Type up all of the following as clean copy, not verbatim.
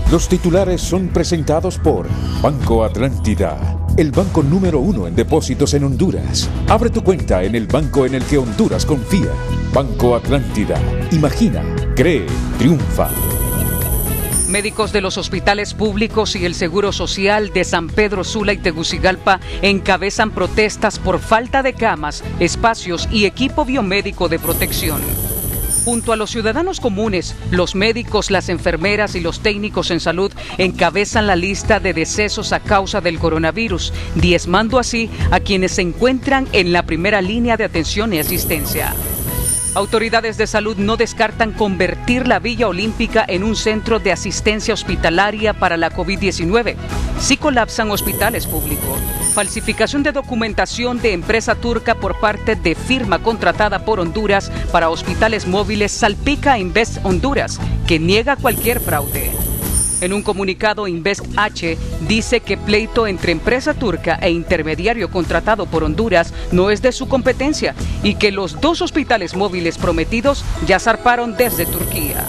Los titulares son presentados por Banco Atlántida, el banco número 1 en depósitos en Honduras. Abre tu cuenta en el banco en el que Honduras confía. Banco Atlántida. Imagina, cree, triunfa. Médicos de los hospitales públicos y el Seguro Social de San Pedro Sula y Tegucigalpa encabezan protestas por falta de camas, espacios y equipo biomédico de protección. Junto a los ciudadanos comunes, los médicos, las enfermeras y los técnicos en salud encabezan la lista de decesos a causa del coronavirus, diezmando así a quienes se encuentran en la primera línea de atención y asistencia. Autoridades de salud no descartan convertir la Villa Olímpica en un centro de asistencia hospitalaria para la COVID-19. Sí colapsan hospitales públicos. Falsificación de documentación de empresa turca por parte de firma contratada por Honduras para hospitales móviles salpica a Invest Honduras, que niega cualquier fraude. En un comunicado, Invest H dice que pleito entre empresa turca e intermediario contratado por Honduras no es de su competencia y que los 2 hospitales móviles prometidos ya zarparon desde Turquía.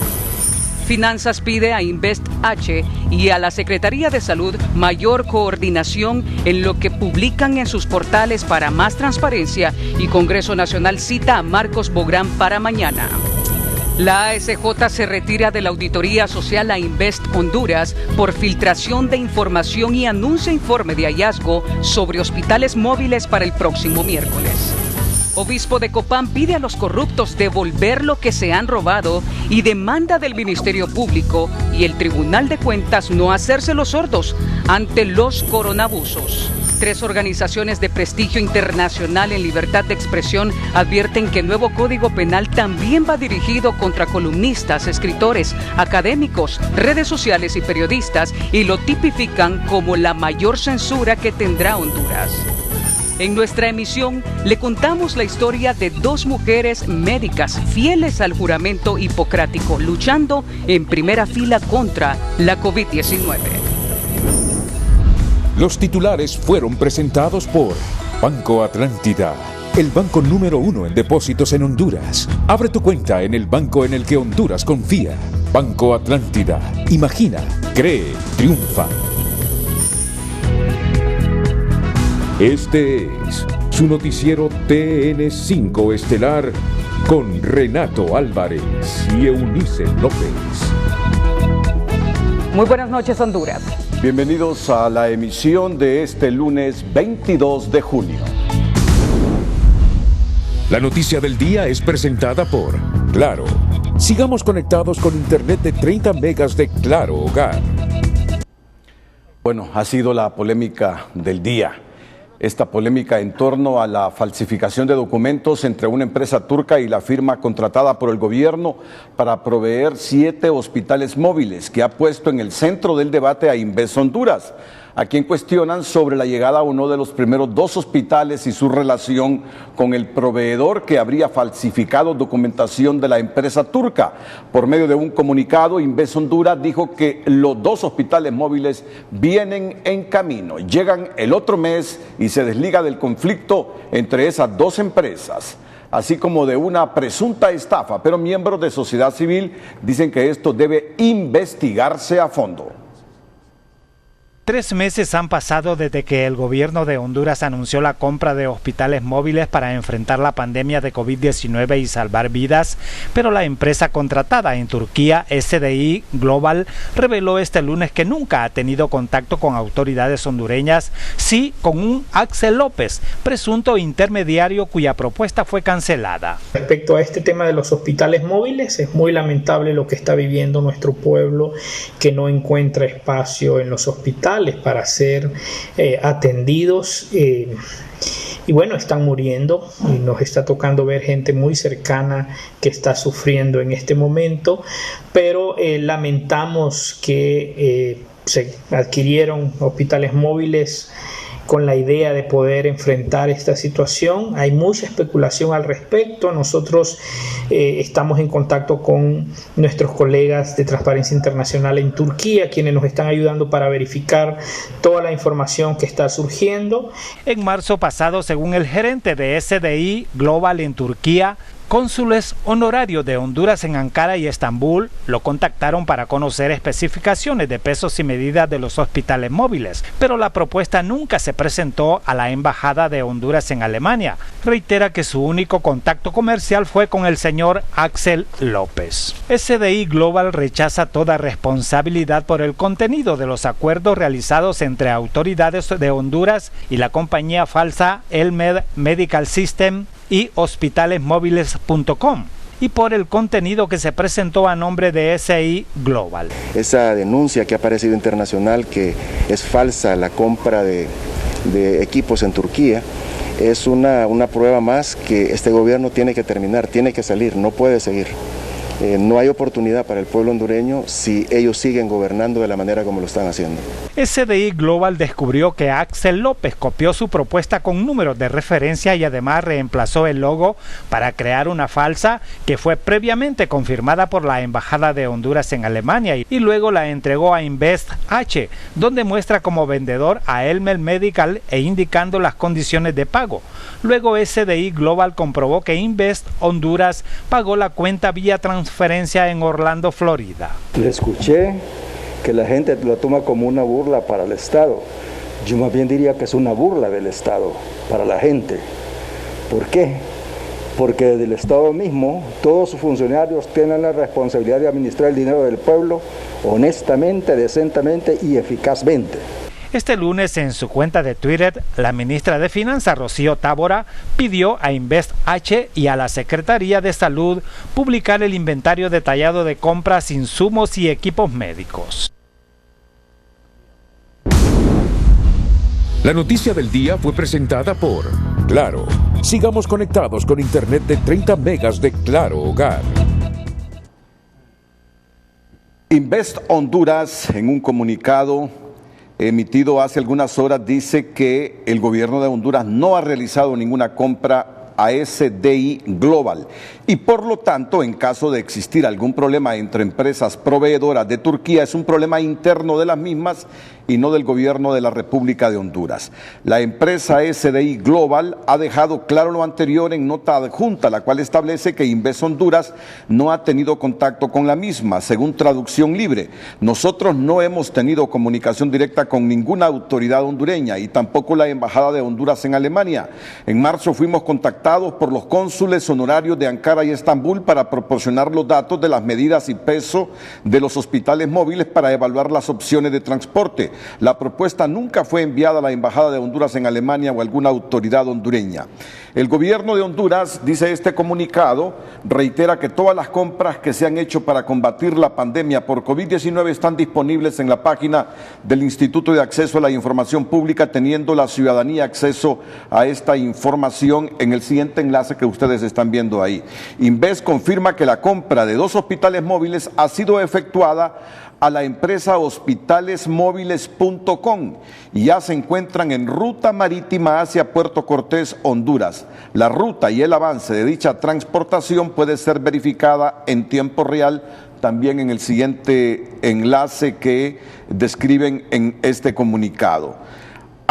Finanzas pide a Invest H y a la Secretaría de Salud mayor coordinación en lo que publican en sus portales para más transparencia, y Congreso Nacional cita a Marcos Bográn para mañana. La ASJ se retira de la auditoría social a Invest Honduras por filtración de información y anuncia informe de hallazgo sobre hospitales móviles para el próximo miércoles. Obispo de Copán pide a los corruptos devolver lo que se han robado y demanda del Ministerio Público y el Tribunal de Cuentas no hacerse los sordos ante los coronabusos. 3 organizaciones de prestigio internacional en libertad de expresión advierten que el nuevo Código Penal también va dirigido contra columnistas, escritores, académicos, redes sociales y periodistas, y lo tipifican como la mayor censura que tendrá Honduras. En nuestra emisión le contamos la historia de 2 mujeres médicas fieles al juramento hipocrático, luchando en primera fila contra la COVID-19. Los titulares fueron presentados por Banco Atlántida, el banco número 1 en depósitos en Honduras. Abre tu cuenta en el banco en el que Honduras confía. Banco Atlántida. Imagina, cree, triunfa. Este es su noticiero TN5 Estelar con Renato Álvarez y Eunice López. Muy buenas noches, Honduras. Bienvenidos a la emisión de este lunes 22 de junio. La noticia del día es presentada por Claro. Sigamos conectados con internet de 30 megas de Claro Hogar. Bueno, ha sido la polémica del día. Esta polémica en torno a la falsificación de documentos entre una empresa turca y la firma contratada por el gobierno para proveer 7 hospitales móviles, que ha puesto en el centro del debate a Invest Honduras, a quien cuestionan sobre la llegada o no de los primeros 2 hospitales y su relación con el proveedor que habría falsificado documentación de la empresa turca. Por medio de un comunicado, Invest Honduras dijo que los 2 hospitales móviles vienen en camino, llegan el otro mes y se desliga del conflicto entre esas 2 empresas, así como de una presunta estafa, pero miembros de sociedad civil dicen que esto debe investigarse a fondo. 3 meses han pasado desde que el gobierno de Honduras anunció la compra de hospitales móviles para enfrentar la pandemia de COVID-19 y salvar vidas, pero la empresa contratada en Turquía, SDI Global, reveló este lunes que nunca ha tenido contacto con autoridades hondureñas, sí con un Axel López, presunto intermediario cuya propuesta fue cancelada. Respecto a este tema de los hospitales móviles, es muy lamentable lo que está viviendo nuestro pueblo, que no encuentra espacio en los hospitales para ser atendidos, y bueno, están muriendo y nos está tocando ver gente muy cercana que está sufriendo en este momento, pero lamentamos que se adquirieron hospitales móviles con la idea de poder enfrentar esta situación. Hay mucha especulación al respecto. Nosotros estamos en contacto con nuestros colegas de Transparencia Internacional en Turquía, quienes nos están ayudando para verificar toda la información que está surgiendo. En marzo pasado, según el gerente de SDI Global en Turquía, Cónsules honorarios de Honduras en Ankara y Estambul lo contactaron para conocer especificaciones de pesos y medidas de los hospitales móviles, pero la propuesta nunca se presentó a la Embajada de Honduras en Alemania. Reitera que su único contacto comercial fue con el señor Axel López. SDI Global rechaza toda responsabilidad por el contenido de los acuerdos realizados entre autoridades de Honduras y la compañía falsa Elmed Medical System y hospitalesmóviles.com y por el contenido que se presentó a nombre de SDI Global. Esa denuncia que ha aparecido internacional que es falsa la compra de equipos en Turquía es una prueba más que este gobierno tiene que terminar, tiene que salir, no puede seguir. No hay oportunidad para el pueblo hondureño si ellos siguen gobernando de la manera como lo están haciendo. SDI Global descubrió que Axel López copió su propuesta con números de referencia y además reemplazó el logo para crear una falsa que fue previamente confirmada por la Embajada de Honduras en Alemania y luego la entregó a Invest H, donde muestra como vendedor a Elmer Medical e indicando las condiciones de pago. Luego SDI Global comprobó que Invest Honduras pagó la cuenta vía transferencia en Orlando, Florida. Le escuché que la gente lo toma como una burla para el Estado. Yo más bien diría que es una burla del Estado para la gente. ¿Por qué? Porque desde el Estado mismo todos sus funcionarios tienen la responsabilidad de administrar el dinero del pueblo honestamente, decentemente y eficazmente. Este lunes en su cuenta de Twitter, la ministra de Finanzas, Rocío Tábora, pidió a Invest H y a la Secretaría de Salud publicar el inventario detallado de compras, insumos y equipos médicos. La noticia del día fue presentada por Claro. Sigamos conectados con internet de 30 megas de Claro Hogar. Invest Honduras, en un comunicado emitido hace algunas horas, dice que el gobierno de Honduras no ha realizado ninguna compra a SDI Global y por lo tanto, en caso de existir algún problema entre empresas proveedoras de Turquía, es un problema interno de las mismas y no del gobierno de la República de Honduras. La empresa SDI Global ha dejado claro lo anterior en nota adjunta, la cual establece que Invest Honduras no ha tenido contacto con la misma, según traducción libre. Nosotros no hemos tenido comunicación directa con ninguna autoridad hondureña y tampoco la Embajada de Honduras en Alemania. En marzo fuimos contactados por los cónsules honorarios de Ankara y Estambul para proporcionar los datos de las medidas y peso de los hospitales móviles para evaluar las opciones de transporte. La propuesta nunca fue enviada a la Embajada de Honduras en Alemania o a alguna autoridad hondureña. El gobierno de Honduras, dice este comunicado, reitera que todas las compras que se han hecho para combatir la pandemia por COVID-19 están disponibles en la página del Instituto de Acceso a la Información Pública, teniendo la ciudadanía acceso a esta información en el siguiente enlace que ustedes están viendo ahí. Invest confirma que la compra de 2 hospitales móviles ha sido efectuada a la empresa hospitalesmóviles.com y ya se encuentran en ruta marítima hacia Puerto Cortés, Honduras. La ruta y el avance de dicha transportación puede ser verificada en tiempo real también en el siguiente enlace que describen en este comunicado.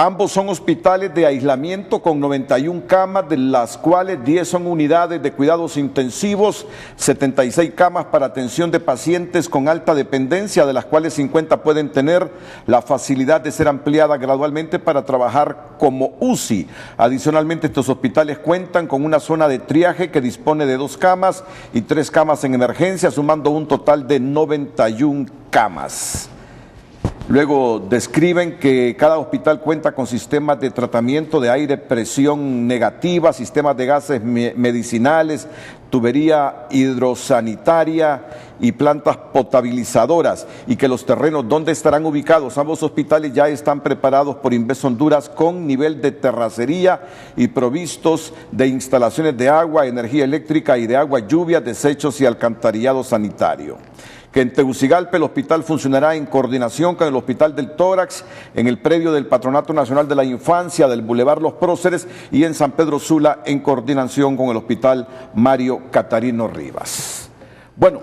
Ambos son hospitales de aislamiento con 91 camas, de las cuales 10 son unidades de cuidados intensivos, 76 camas para atención de pacientes con alta dependencia, de las cuales 50 pueden tener la facilidad de ser ampliadas gradualmente para trabajar como UCI. Adicionalmente, estos hospitales cuentan con una zona de triaje que dispone de 2 camas y 3 camas en emergencia, sumando un total de 91 camas. Luego describen que cada hospital cuenta con sistemas de tratamiento de aire, presión negativa, sistemas de gases medicinales, tubería hidrosanitaria y plantas potabilizadoras, y que los terrenos donde estarán ubicados ambos hospitales ya están preparados por Invest Honduras con nivel de terracería y provistos de instalaciones de agua, energía eléctrica y de agua, lluvia, desechos y alcantarillado sanitario. Que en Tegucigalpa el hospital funcionará en coordinación con el Hospital del Tórax, en el predio del Patronato Nacional de la Infancia del Boulevard Los Próceres, y en San Pedro Sula en coordinación con el Hospital Mario Catarino Rivas. Bueno,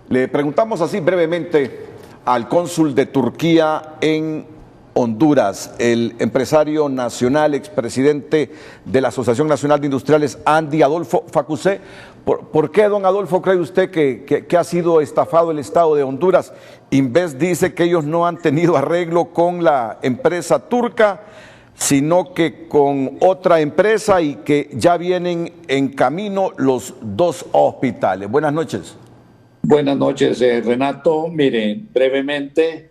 le preguntamos así brevemente al cónsul de Turquía en Honduras. El empresario nacional, expresidente de la Asociación Nacional de Industriales, Andy Adolfo Facusé. ¿Por qué, don Adolfo, cree usted que ha sido estafado el Estado de Honduras? Inves dice que ellos no han tenido arreglo con la empresa turca, sino que con otra empresa, y que ya vienen en camino los dos hospitales. Buenas noches. Buenas noches, Renato. Miren, brevemente,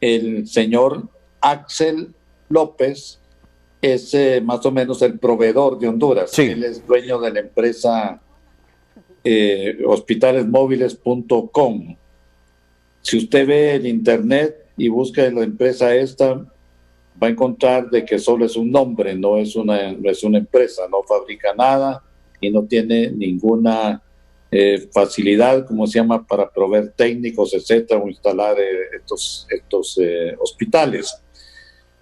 el señor Axel López es más o menos el proveedor de Honduras. Sí. Él es dueño de la empresa hospitalesmoviles.com. Si usted ve el internet y busca la empresa esta, va a encontrar de que solo es un nombre, no es una empresa, no fabrica nada y no tiene ninguna facilidad, como se llama, para proveer técnicos, etcétera, o instalar estos hospitales.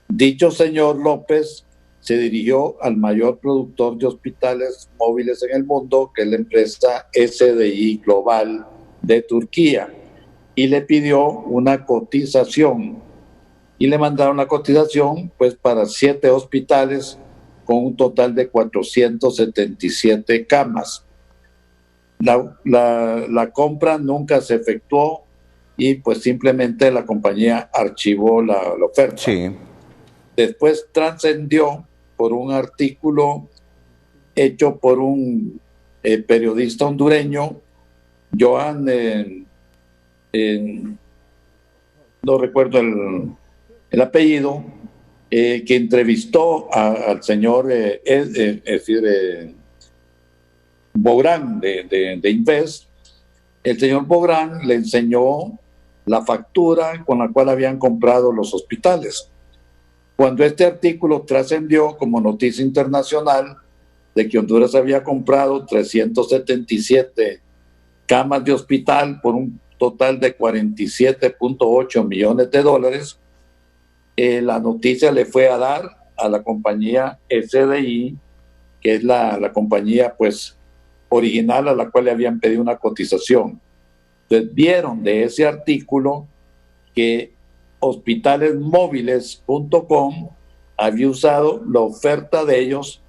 Dicho señor López se dirigió al mayor productor de hospitales móviles en el mundo, que es la empresa SDI Global de Turquía, y le pidió una cotización. Y le mandaron la cotización pues para 7 hospitales con un total de 477 camas. La compra nunca se efectuó y pues simplemente la compañía archivó la oferta. Sí. Después trascendió por un artículo hecho por un periodista hondureño, Joan, no recuerdo el apellido, que entrevistó al señor Bográn de Inves. El señor Bográn le enseñó la factura con la cual habían comprado los hospitales. Cuando este artículo trascendió como noticia internacional de que Honduras había comprado 377 camas de hospital por un total de 47.8 millones de dólares, la noticia le fue a dar a la compañía SDI, que es la compañía pues original a la cual le habían pedido una cotización. Entonces vieron de ese artículo que hospitalesmoviles.com había usado la oferta de ellos,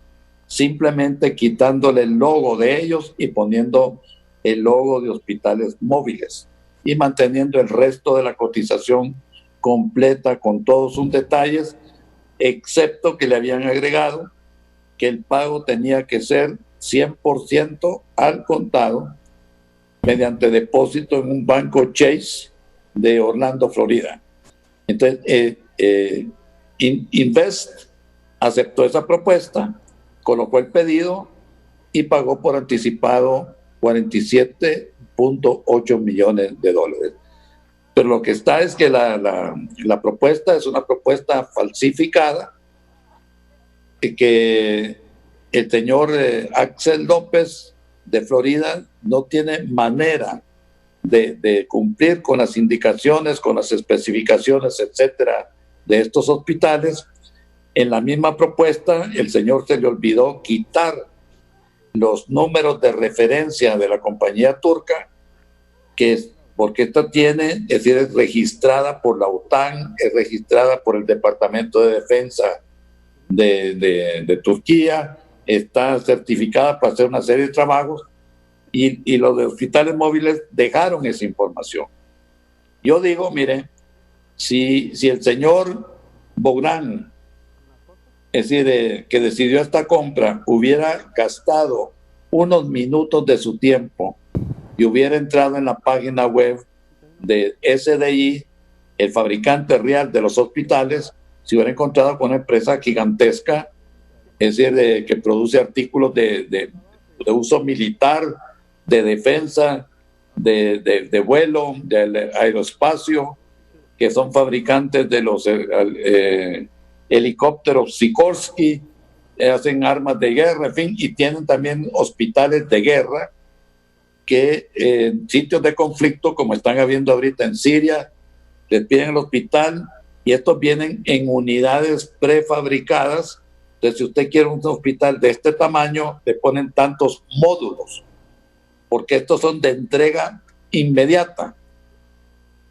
simplemente quitándole el logo de ellos y poniendo el logo de Hospitales Móviles y manteniendo el resto de la cotización completa con todos sus detalles, excepto que le habían agregado que el pago tenía que ser 100% al contado mediante depósito en un banco Chase de Orlando, Florida. Entonces, Invest aceptó esa propuesta, colocó el pedido y pagó por anticipado 47.8 millones de dólares. Pero lo que está es que la propuesta es una propuesta falsificada, que el señor Axel López de Florida no tiene manera de cumplir con las indicaciones, con las especificaciones, etcétera, de estos hospitales. En la misma propuesta, el señor se le olvidó quitar los números de referencia de la compañía turca, porque esta tiene, es decir, es registrada por la OTAN, es registrada por el Departamento de Defensa de Turquía, está certificada para hacer una serie de trabajos, y los de Hospitales Móviles dejaron esa información. Yo digo, mire, si el señor Bográn, es decir, que decidió esta compra, hubiera gastado unos minutos de su tiempo y hubiera entrado en la página web de SDI, el fabricante real de los hospitales, se hubiera encontrado con una empresa gigantesca, es decir, que produce artículos de uso militar, de defensa, de vuelo, del aeroespacio, que son fabricantes de los helicópteros Sikorsky, hacen armas de guerra, en fin, y tienen también hospitales de guerra que en sitios de conflicto, como están habiendo ahorita en Siria, les piden el hospital, y estos vienen en unidades prefabricadas. Entonces, si usted quiere un hospital de este tamaño, le ponen tantos módulos, porque estos son de entrega inmediata.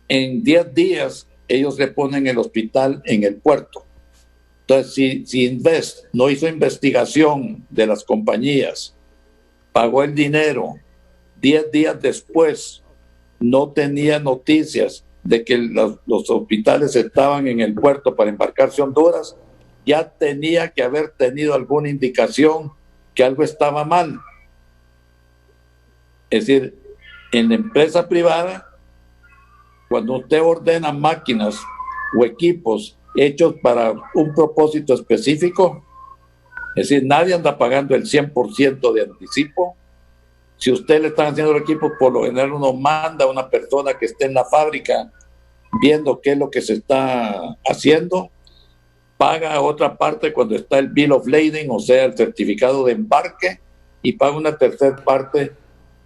En 10 días ellos le ponen el hospital en el puerto. Entonces, si Invest no hizo investigación de las compañías, pagó el dinero, 10 días después no tenía noticias de que los hospitales estaban en el puerto para embarcarse a Honduras, ya tenía que haber tenido alguna indicación que algo estaba mal. Es decir, en la empresa privada, cuando usted ordena máquinas o equipos hechos para un propósito específico, es decir, nadie anda pagando el 100% de anticipo. Si usted le está haciendo el equipo, por lo general uno manda a una persona que esté en la fábrica viendo qué es lo que se está haciendo, paga otra parte cuando está el bill of lading, o sea, el certificado de embarque, y paga una tercera parte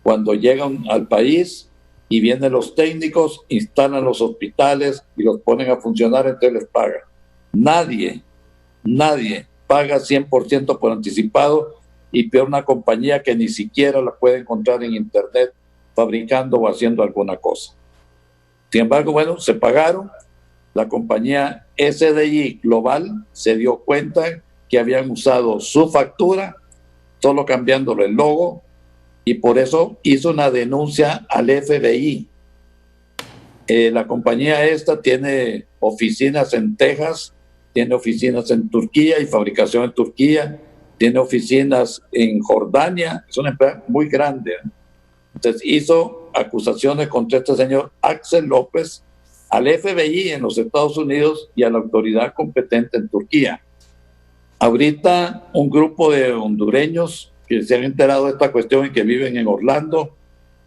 cuando llegan al país y vienen los técnicos, instalan los hospitales y los ponen a funcionar, entonces les paga. Nadie paga 100% por anticipado, y peor una compañía que ni siquiera la puede encontrar en internet fabricando o haciendo alguna cosa. Sin embargo, bueno, se pagaron. La compañía SDI Global se dio cuenta que habían usado su factura, solo cambiándole el logo, y por eso hizo una denuncia al FBI. La compañía esta tiene oficinas en Texas, tiene oficinas en Turquía y fabricación en Turquía, tiene oficinas en Jordania, es una empresa muy grande. Entonces hizo acusaciones contra este señor Axel López al FBI en los Estados Unidos y a la autoridad competente en Turquía. Ahorita un grupo de hondureños que se han enterado de esta cuestión y que viven en Orlando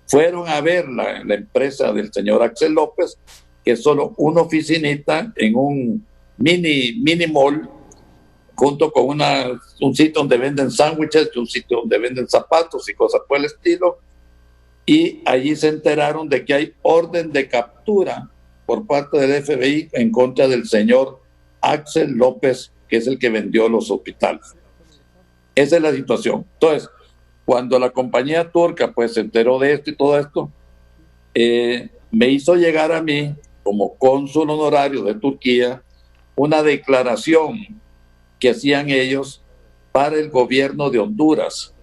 fueron a ver la empresa del señor Axel López, que es solo una oficinita en un mini mall, junto con un sitio donde venden sándwiches, un sitio donde venden zapatos y cosas por el estilo, y allí se enteraron de que hay orden de captura por parte del FBI en contra del señor Axel López, que es el que vendió los hospitales. Esa es la situación. Entonces, cuando la compañía turca pues se enteró de esto y todo esto, me hizo llegar a mí, como cónsul honorario de Turquía, una declaración que hacían ellos para el gobierno de Honduras.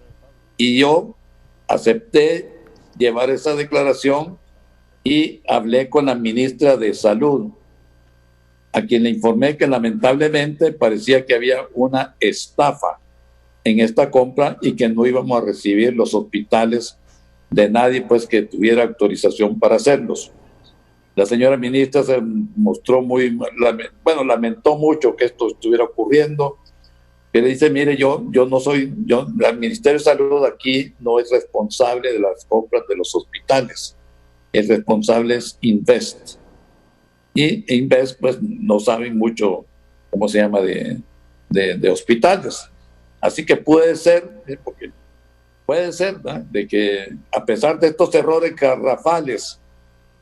Y yo acepté llevar esa declaración y hablé con la ministra de Salud, a quien le informé que lamentablemente parecía que había una estafa en esta compra y que no íbamos a recibir los hospitales de nadie pues que tuviera autorización para hacerlos. La señora ministra se mostró lamentó mucho que esto estuviera ocurriendo, pero dice, mire, el Ministerio de Salud aquí no es responsable de las compras de los hospitales, el responsable es Invest. Y Invest pues no saben mucho, ¿cómo se llama?, de hospitales. Así que puede ser, ¿no?, de que a pesar de estos errores garrafales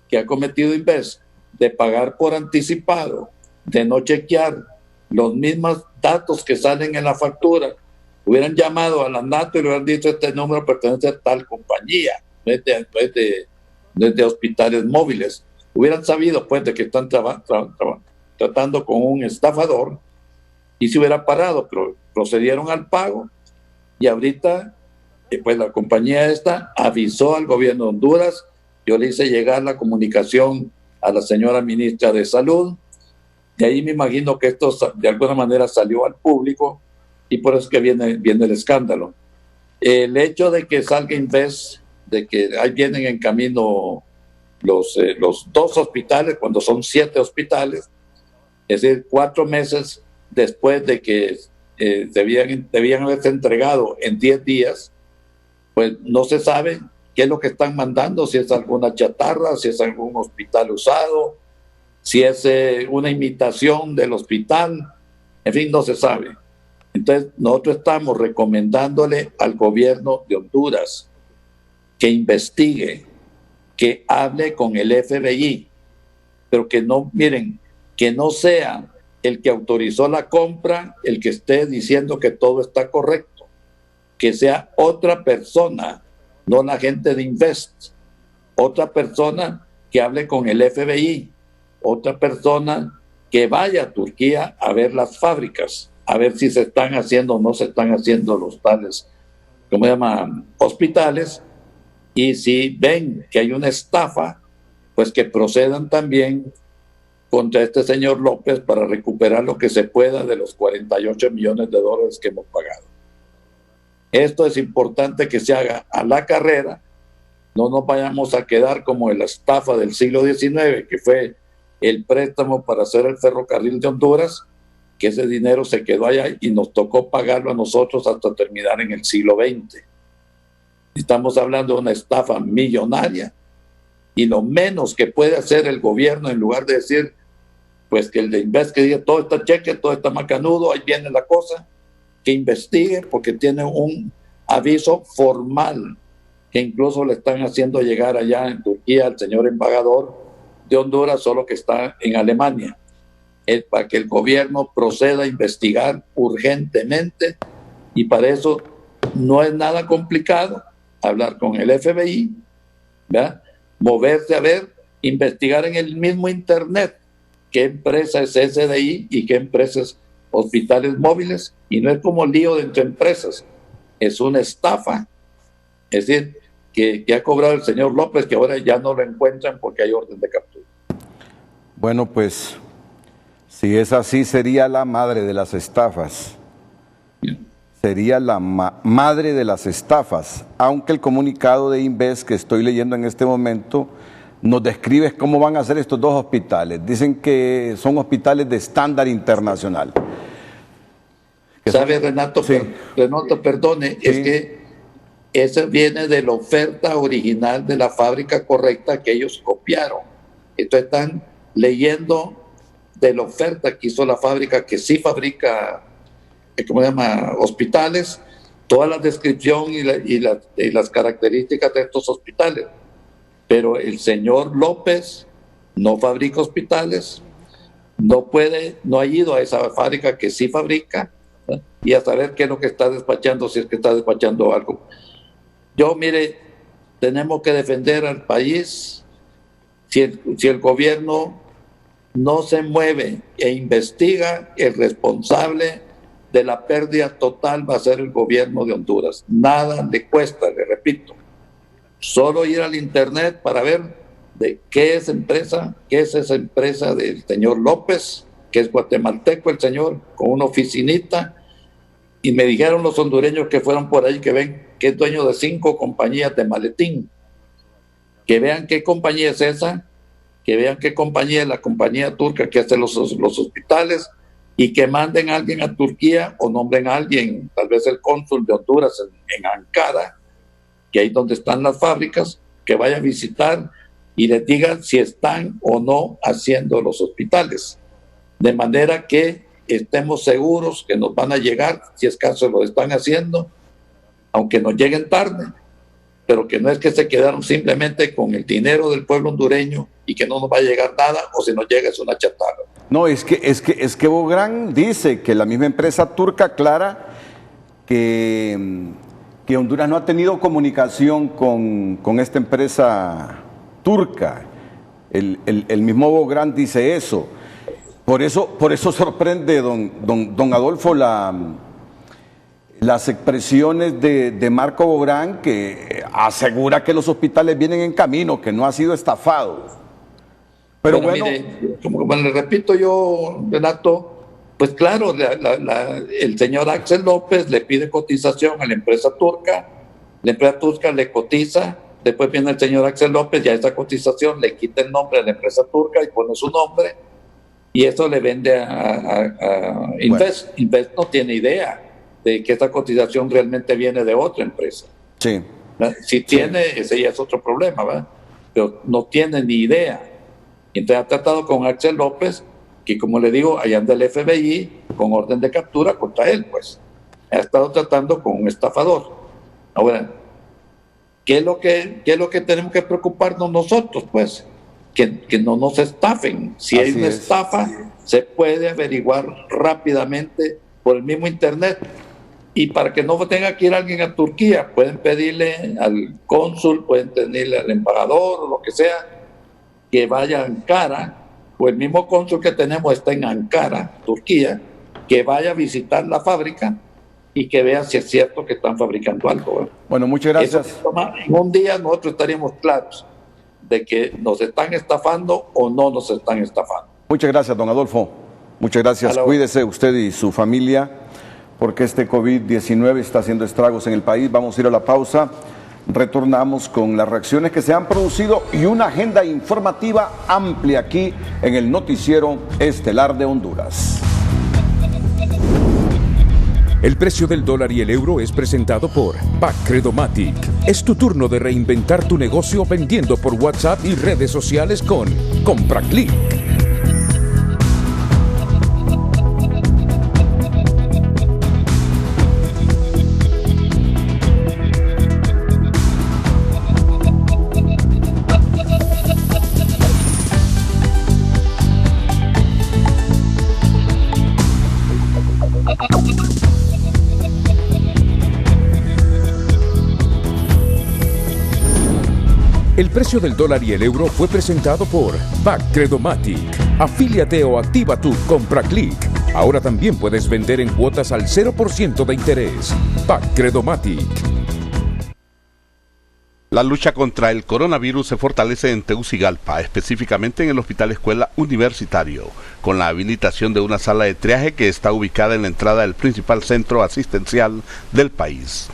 que ha cometido Invest, de pagar por anticipado, de no chequear los mismos datos que salen en la factura, hubieran llamado a la NATO y le hubieran dicho, este número pertenece a tal compañía, no es de hospitales móviles. Hubieran sabido pues de que están tratando con un estafador y se hubiera parado, pero procedieron al pago y ahorita pues la compañía esta avisó al gobierno de Honduras. Yo le hice llegar la comunicación a la señora ministra de Salud. De ahí me imagino que esto de alguna manera salió al público y por eso es que viene el escándalo. El hecho de que salga Invest, de que ahí vienen en camino los 2 hospitales, cuando son 7 hospitales, es decir, 4 meses después de que debían haberse entregado en 10 días, pues no se sabe qué es lo que están mandando, si es alguna chatarra, si es algún hospital usado, si es una imitación del hospital, en fin, no se sabe. Entonces, nosotros estamos recomendándole al gobierno de Honduras que investigue, que hable con el FBI, pero que no, miren, que no sea el que autorizó la compra el que esté diciendo que todo está correcto, que sea otra persona, no la gente de Invest, otra persona que hable con el FBI otra persona que vaya a Turquía a ver las fábricas, a ver si se están haciendo o no se están haciendo los tales, ¿cómo se llaman? Hospitales, y si ven que hay una estafa, pues que procedan también contra este señor López para recuperar lo que se pueda de los 48 millones de dólares que hemos pagado. Esto es importante que se haga a la carrera, no nos vayamos a quedar como en la estafa del siglo XIX, que fue el préstamo para hacer el ferrocarril de Honduras, que ese dinero se quedó allá y nos tocó pagarlo a nosotros hasta terminar en el siglo XX. Estamos hablando de una estafa millonaria, y lo menos que puede hacer el gobierno, en lugar de decir, pues que el de Inves que diga todo está cheque, todo está macanudo, ahí viene la cosa, que investigue, porque tiene un aviso formal que incluso le están haciendo llegar allá en Turquía al señor embajador de Honduras, solo que está en Alemania, para que el gobierno proceda a investigar urgentemente, y para eso no es nada complicado hablar con el FBI, ¿verdad? Moverse a ver, investigar en el mismo internet qué empresa es SDI y qué empresas hospitales móviles, y no es como lío de entre empresas, es una estafa, es decir, que ha cobrado el señor López, que ahora ya no lo encuentran porque hay orden de captura. Bueno, pues si es así, sería la madre de las estafas. Sería la madre de las estafas, aunque el comunicado de Inves que estoy leyendo en este momento nos describe cómo van a ser estos dos hospitales. Dicen que son hospitales de estándar internacional. ¿Sabe, Renato? Sí. Renato, perdone, sí. Es que eso viene de la oferta original de la fábrica correcta que ellos copiaron. Entonces están leyendo de la oferta que hizo la fábrica que sí fabrica, ¿cómo se llama?, hospitales, toda la descripción y las características de estos hospitales. Pero el señor López no fabrica hospitales, no ha ido a esa fábrica que sí fabrica, ¿eh? Y a saber qué es lo que está despachando, si es que está despachando algo. Yo, mire, tenemos que defender al país. Si el gobierno no se mueve e investiga, el responsable de la pérdida total va a ser el gobierno de Honduras. Nada le cuesta, le repito, solo ir al internet para ver de qué es esa empresa del señor López, que es guatemalteco el señor, con una oficinita, y me dijeron los hondureños que fueron por ahí que ven que es dueño de 5 compañías de maletín, que vean qué compañía es esa, que vean qué compañía es la compañía turca que hace los hospitales, y que manden a alguien a Turquía o nombren a alguien, tal vez el cónsul de Honduras en Ankara, que ahí donde están las fábricas, que vaya a visitar y les digan si están o no haciendo los hospitales, de manera que estemos seguros que nos van a llegar, si es caso lo están haciendo, aunque nos lleguen tarde, pero que no es que se quedaron simplemente con el dinero del pueblo hondureño y que no nos va a llegar nada, o si nos llega es una chatarra. No, es que Bográn dice que la misma empresa turca aclara que Honduras no ha tenido comunicación con esta empresa turca. El mismo Bográn dice eso. Por eso sorprende, don Adolfo, las expresiones de Marco Bográn, que asegura que los hospitales vienen en camino, que no ha sido estafado. Pero bueno, mire, como le repito yo, Renato, pues claro, el señor Axel López le pide cotización a la empresa turca le cotiza, después viene el señor Axel López y a esa cotización le quita el nombre de la empresa turca y pone su nombre, y eso le vende a Inves. Bueno. Inves no tiene idea de que esta cotización realmente viene de otra empresa. Sí. Si tiene, ese ya es otro problema, ¿verdad? Pero no tiene ni idea. Entonces ha tratado con Axel López, que como le digo, allá anda el FBI con orden de captura contra él, pues. Ha estado tratando con un estafador. Ahora, ¿qué es lo que tenemos que preocuparnos nosotros, pues? Que no nos estafen. Si hay una estafa, se puede averiguar rápidamente por el mismo internet. Y para que no tenga que ir alguien a Turquía, pueden pedirle al cónsul, pueden pedirle al embajador o lo que sea, que vaya a Ankara o el mismo cónsul que tenemos está en Ankara, Turquía, que vaya a visitar la fábrica y que vea si es cierto que están fabricando algo, ¿verdad? Bueno, muchas gracias. En un día nosotros estaríamos claros de que nos están estafando o no nos están estafando. Muchas gracias, don Adolfo. Muchas gracias. Cuídese usted y su familia, porque este COVID-19 está haciendo estragos en el país. Vamos a ir a la pausa. Retornamos con las reacciones que se han producido y una agenda informativa amplia aquí en el noticiero estelar de Honduras. El precio del dólar y el euro es presentado por Credomatic. Es tu turno de reinventar tu negocio vendiendo por WhatsApp y redes sociales con CompraClick. El precio del dólar y el euro fue presentado por Credomatic. Afíliate o activa tu CompraClick. Ahora también puedes vender en cuotas al 0% de interés. Credomatic. La lucha contra el coronavirus se fortalece en Tegucigalpa, específicamente en el Hospital Escuela Universitario, con la habilitación de una sala de triaje que está ubicada en la entrada del principal centro asistencial del país.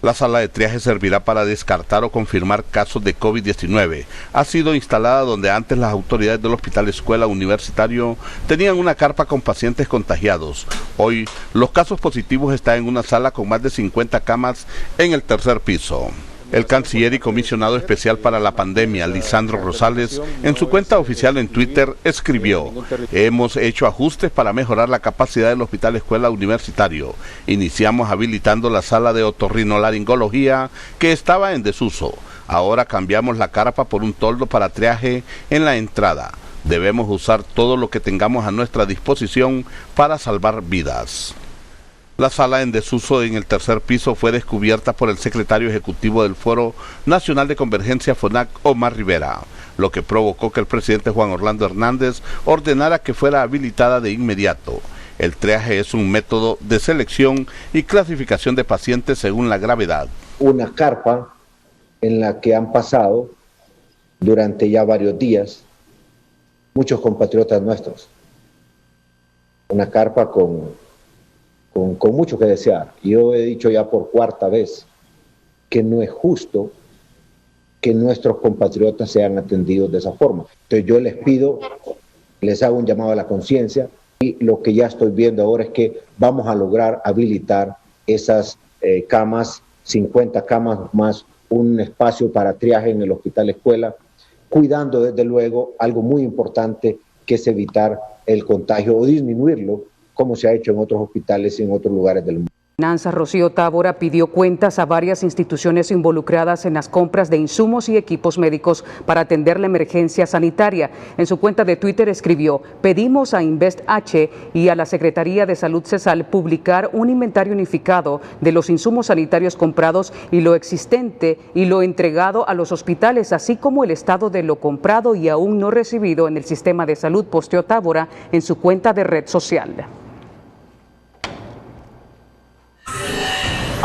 La sala de triaje servirá para descartar o confirmar casos de COVID-19. Ha sido instalada donde antes las autoridades del Hospital Escuela Universitario tenían una carpa con pacientes contagiados. Hoy, los casos positivos están en una sala con más de 50 camas en el tercer piso. El canciller y comisionado especial para la pandemia, Lisandro Rosales, en su cuenta oficial en Twitter, escribió: hemos hecho ajustes para mejorar la capacidad del Hospital Escuela Universitario. Iniciamos habilitando la sala de otorrinolaringología que estaba en desuso. Ahora cambiamos la carpa por un toldo para triaje en la entrada. Debemos usar todo lo que tengamos a nuestra disposición para salvar vidas. La sala en desuso en el tercer piso fue descubierta por el secretario ejecutivo del Foro Nacional de Convergencia FONAC, Omar Rivera, lo que provocó que el presidente Juan Orlando Hernández ordenara que fuera habilitada de inmediato. El triaje es un método de selección y clasificación de pacientes según la gravedad. Una carpa en la que han pasado durante ya varios días muchos compatriotas nuestros. Una carpa con mucho que desear. Yo he dicho ya por cuarta vez que no es justo que nuestros compatriotas sean atendidos de esa forma. Entonces yo les pido, les hago un llamado a la conciencia, y lo que ya estoy viendo ahora es que vamos a lograr habilitar esas camas, 50 camas más un espacio para triaje en el Hospital Escuela, cuidando desde luego algo muy importante, que es evitar el contagio o disminuirlo, como se ha hecho en otros hospitales y en otros lugares del mundo. Rocío Tábora pidió cuentas a varias instituciones involucradas en las compras de insumos y equipos médicos para atender la emergencia sanitaria. En su cuenta de Twitter escribió: pedimos a InvestH y a la Secretaría de Salud CESAL publicar un inventario unificado de los insumos sanitarios comprados y lo existente y lo entregado a los hospitales, así como el estado de lo comprado y aún no recibido en el sistema de salud, posteó Tábora en su cuenta de red social.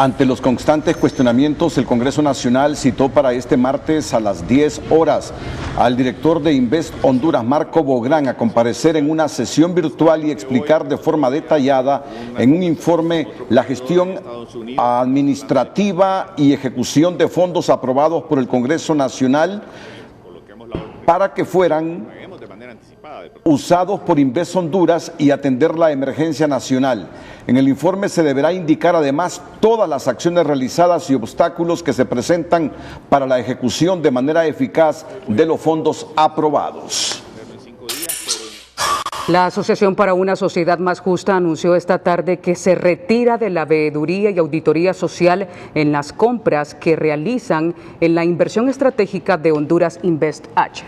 Ante los constantes cuestionamientos, el Congreso Nacional citó para este martes a las 10 horas al director de Invest Honduras, Marco Bográn, a comparecer en una sesión virtual y explicar de forma detallada en un informe la gestión administrativa y ejecución de fondos aprobados por el Congreso Nacional para que fueran usados por Invest Honduras y atender la emergencia nacional. En el informe se deberá indicar además todas las acciones realizadas y obstáculos que se presentan para la ejecución de manera eficaz de los fondos aprobados. La Asociación para una Sociedad Más Justa anunció esta tarde que se retira de la veeduría y auditoría social en las compras que realizan en la inversión estratégica de Honduras InvestH.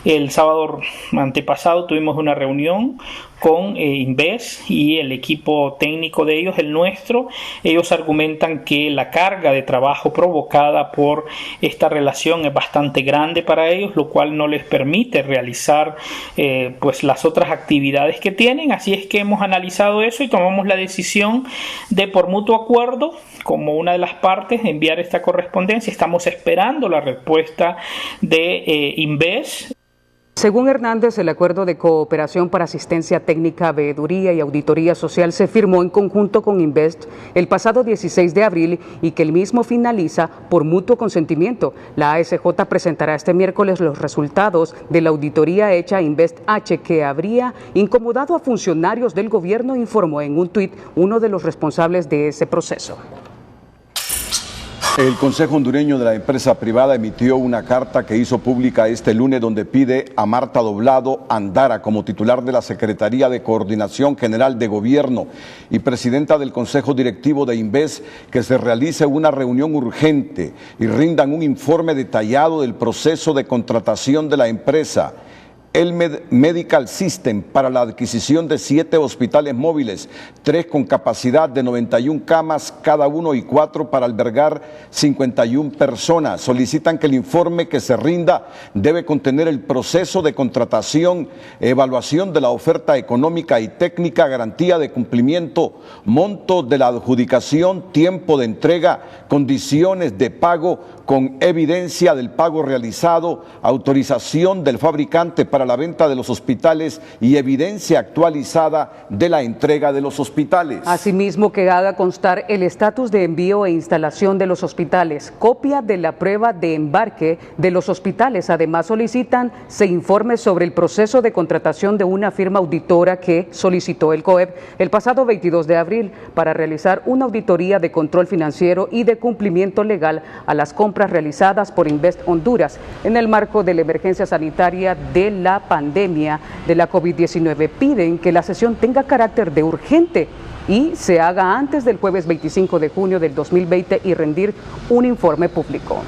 El sábado antepasado tuvimos una reunión con Inves y el equipo técnico de ellos, el nuestro. Ellos argumentan que la carga de trabajo provocada por esta relación es bastante grande para ellos, lo cual no les permite realizar pues las otras actividades que tienen. Así es que hemos analizado eso y tomamos la decisión de, por mutuo acuerdo, como una de las partes, enviar esta correspondencia. Estamos esperando la respuesta de Inves. Según Hernández, el acuerdo de cooperación para asistencia técnica, veeduría y auditoría social se firmó en conjunto con Invest el pasado 16 de abril y que el mismo finaliza por mutuo consentimiento. La ASJ presentará este miércoles los resultados de la auditoría hecha a Invest H, que habría incomodado a funcionarios del gobierno, informó en un tuit uno de los responsables de ese proceso. El Consejo Hondureño de la Empresa Privada emitió una carta que hizo pública este lunes donde pide a Marta Doblado Andara como titular de la Secretaría de Coordinación General de Gobierno y presidenta del Consejo Directivo de Inves que se realice una reunión urgente y rindan un informe detallado del proceso de contratación de la empresa Elmed Medical System para la adquisición de 7 hospitales móviles, 3 con capacidad de 91 camas cada uno y 4 para albergar 51 personas. Solicitan que el informe que se rinda debe contener el proceso de contratación, evaluación de la oferta económica y técnica, garantía de cumplimiento, monto de la adjudicación, tiempo de entrega, condiciones de pago con evidencia del pago realizado, autorización del fabricante para la venta de los hospitales y evidencia actualizada de la entrega de los hospitales. Asimismo, que haga constar el estatus de envío e instalación de los hospitales, copia de la prueba de embarque de los hospitales. Además, solicitan se informe sobre el proceso de contratación de una firma auditora que solicitó el COEP el pasado 22 de abril para realizar una auditoría de control financiero y de cumplimiento legal a las compras realizadas por Invest Honduras en el marco de la emergencia sanitaria de la pandemia de la COVID-19. Piden que la sesión tenga carácter de urgente y se haga antes del jueves 25 de junio del 2020 y rendir un informe público.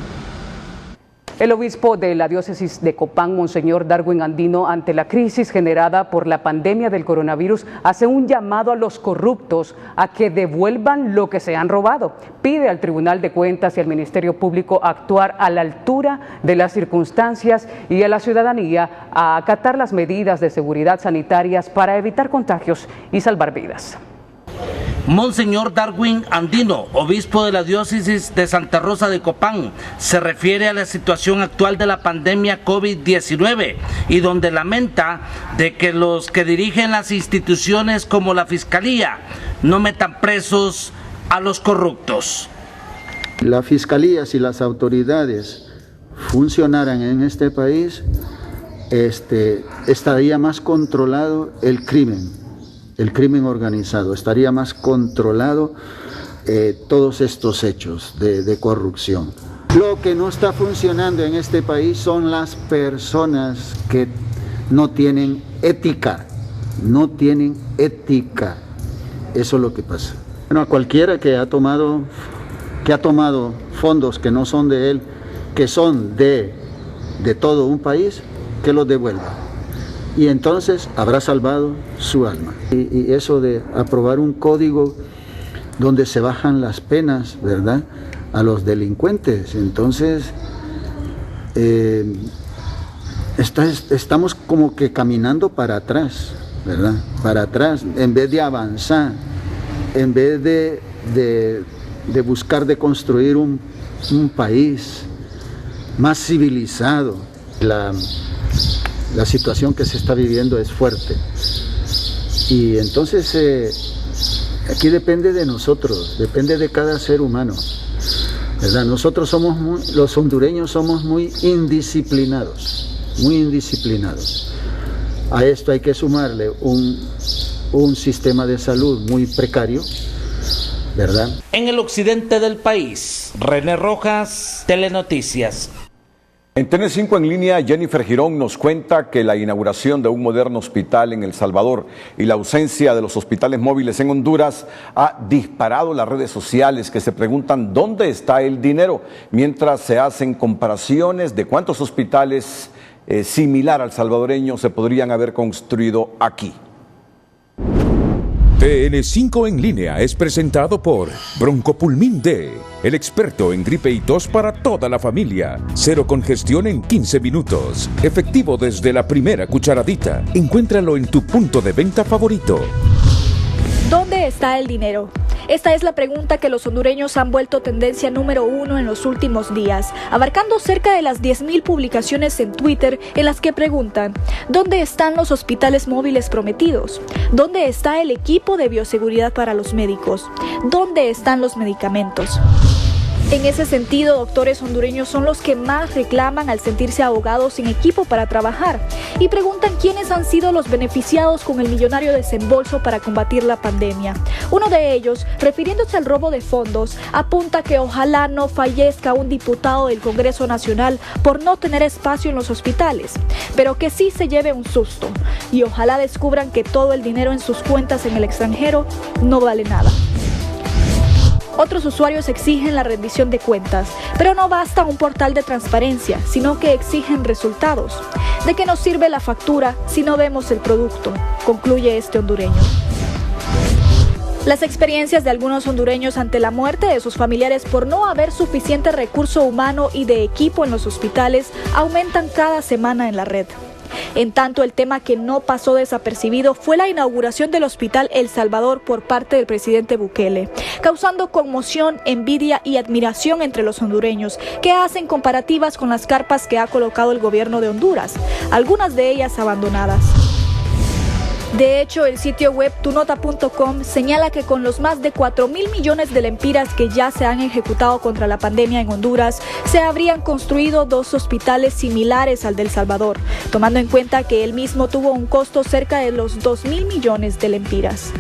El obispo de la diócesis de Copán, Monseñor Darwin Andino, ante la crisis generada por la pandemia del coronavirus, hace un llamado a los corruptos a que devuelvan lo que se han robado. Pide al Tribunal de Cuentas y al Ministerio Público actuar a la altura de las circunstancias y a la ciudadanía a acatar las medidas de seguridad sanitarias para evitar contagios y salvar vidas. Monseñor Darwin Andino, obispo de la diócesis de Santa Rosa de Copán, se refiere a la situación actual de la pandemia COVID-19 y donde lamenta de que los que dirigen las instituciones como la Fiscalía no metan presos a los corruptos. La Fiscalía, si las autoridades funcionaran en este país, estaría más controlado el crimen organizado, estaría más controlado todos estos hechos de corrupción. Lo que no está funcionando en este país son las personas que no tienen ética, eso es lo que pasa. Bueno, a cualquiera que ha tomado fondos que no son de él, que son de todo un país, que los devuelva. Y entonces habrá salvado su alma. Y eso de aprobar un código donde se bajan las penas, ¿verdad?, a los delincuentes. Entonces, estamos como que caminando para atrás, ¿verdad? Para atrás, en vez de avanzar, en vez de buscar de construir un país más civilizado. La situación que se está viviendo es fuerte y entonces aquí depende de nosotros, depende de cada ser humano, ¿verdad? Nosotros los hondureños somos muy indisciplinados. A esto hay que sumarle un sistema de salud muy precario, ¿verdad? En el occidente del país, René Rojas, Telenoticias. En TN5 en línea, Jennifer Girón nos cuenta que la inauguración de un moderno hospital en El Salvador y la ausencia de los hospitales móviles en Honduras ha disparado las redes sociales que se preguntan dónde está el dinero, mientras se hacen comparaciones de cuántos hospitales similar al salvadoreño se podrían haber construido aquí. TN5 en línea es presentado por Broncopulmin D, el experto en gripe y tos para toda la familia. Cero congestión en 15 minutos. Efectivo desde la primera cucharadita. Encuéntralo en tu punto de venta favorito. ¿Dónde está el dinero? Esta es la pregunta que los hondureños han vuelto tendencia número 1 en los últimos días, abarcando cerca de las 10.000 publicaciones en Twitter en las que preguntan: ¿dónde están los hospitales móviles prometidos? ¿Dónde está el equipo de bioseguridad para los médicos? ¿Dónde están los medicamentos? En ese sentido, doctores hondureños son los que más reclaman al sentirse ahogados sin equipo para trabajar y preguntan quiénes han sido los beneficiados con el millonario desembolso para combatir la pandemia. Uno de ellos, refiriéndose al robo de fondos, apunta que ojalá no fallezca un diputado del Congreso Nacional por no tener espacio en los hospitales, pero que sí se lleve un susto y ojalá descubran que todo el dinero en sus cuentas en el extranjero no vale nada. Otros usuarios exigen la rendición de cuentas, pero no basta un portal de transparencia, sino que exigen resultados. ¿De qué nos sirve la factura si no vemos el producto?, concluye este hondureño. Las experiencias de algunos hondureños ante la muerte de sus familiares por no haber suficiente recurso humano y de equipo en los hospitales aumentan cada semana en la red. En tanto, el tema que no pasó desapercibido fue la inauguración del Hospital El Salvador por parte del presidente Bukele, causando conmoción, envidia y admiración entre los hondureños, que hacen comparativas con las carpas que ha colocado el gobierno de Honduras, algunas de ellas abandonadas. De hecho, el sitio web tunota.com señala que con los más de 4.000 millones de lempiras que ya se han ejecutado contra la pandemia en Honduras, se habrían construido 2 hospitales similares al del Salvador, tomando en cuenta que el mismo tuvo un costo cerca de los 2.000 millones de lempiras.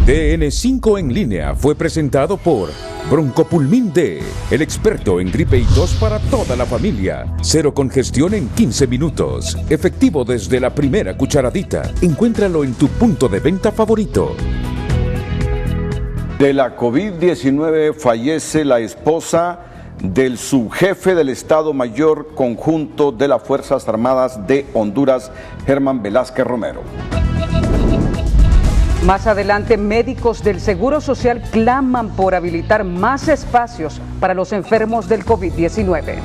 TN5 en línea fue presentado por Broncopulmin D, el experto en gripe y tos para toda la familia. Cero congestión en 15 minutos. Efectivo desde la primera cucharadita. Encuéntralo en tu punto de venta favorito. De la COVID-19 fallece la esposa del subjefe del Estado Mayor Conjunto de las Fuerzas Armadas de Honduras, Germán Velázquez Romero. Más adelante, médicos del Seguro Social claman por habilitar más espacios para los enfermos del COVID-19.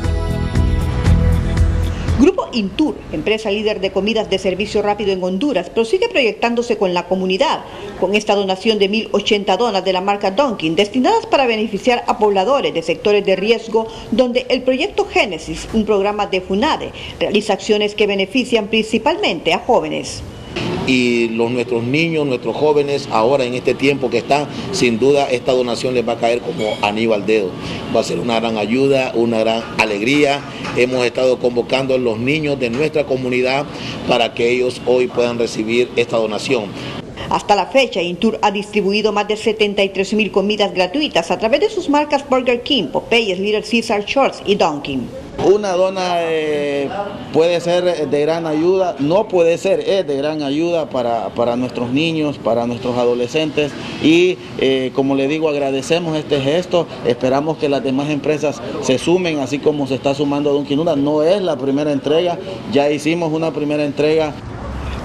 Grupo Intur, empresa líder de comidas de servicio rápido en Honduras, prosigue proyectándose con la comunidad, con esta donación de 1.080 donas de la marca Dunkin, destinadas para beneficiar a pobladores de sectores de riesgo, donde el proyecto Génesis, un programa de FUNADE, realiza acciones que benefician principalmente a jóvenes. Y nuestros niños, nuestros jóvenes, ahora en este tiempo que están, sin duda esta donación les va a caer como anillo al dedo. Va a ser una gran ayuda, una gran alegría. Hemos estado convocando a los niños de nuestra comunidad para que ellos hoy puedan recibir esta donación. Hasta la fecha, Intur ha distribuido más de 73.000 comidas gratuitas a través de sus marcas Burger King, Popeyes, Little Caesar Shorts y Dunkin. Una dona puede ser de gran ayuda, no puede ser, es de gran ayuda para nuestros niños, para nuestros adolescentes y como le digo, agradecemos este gesto, esperamos que las demás empresas se sumen, así como se está sumando a Dunkin'. No es la primera entrega, ya hicimos una primera entrega.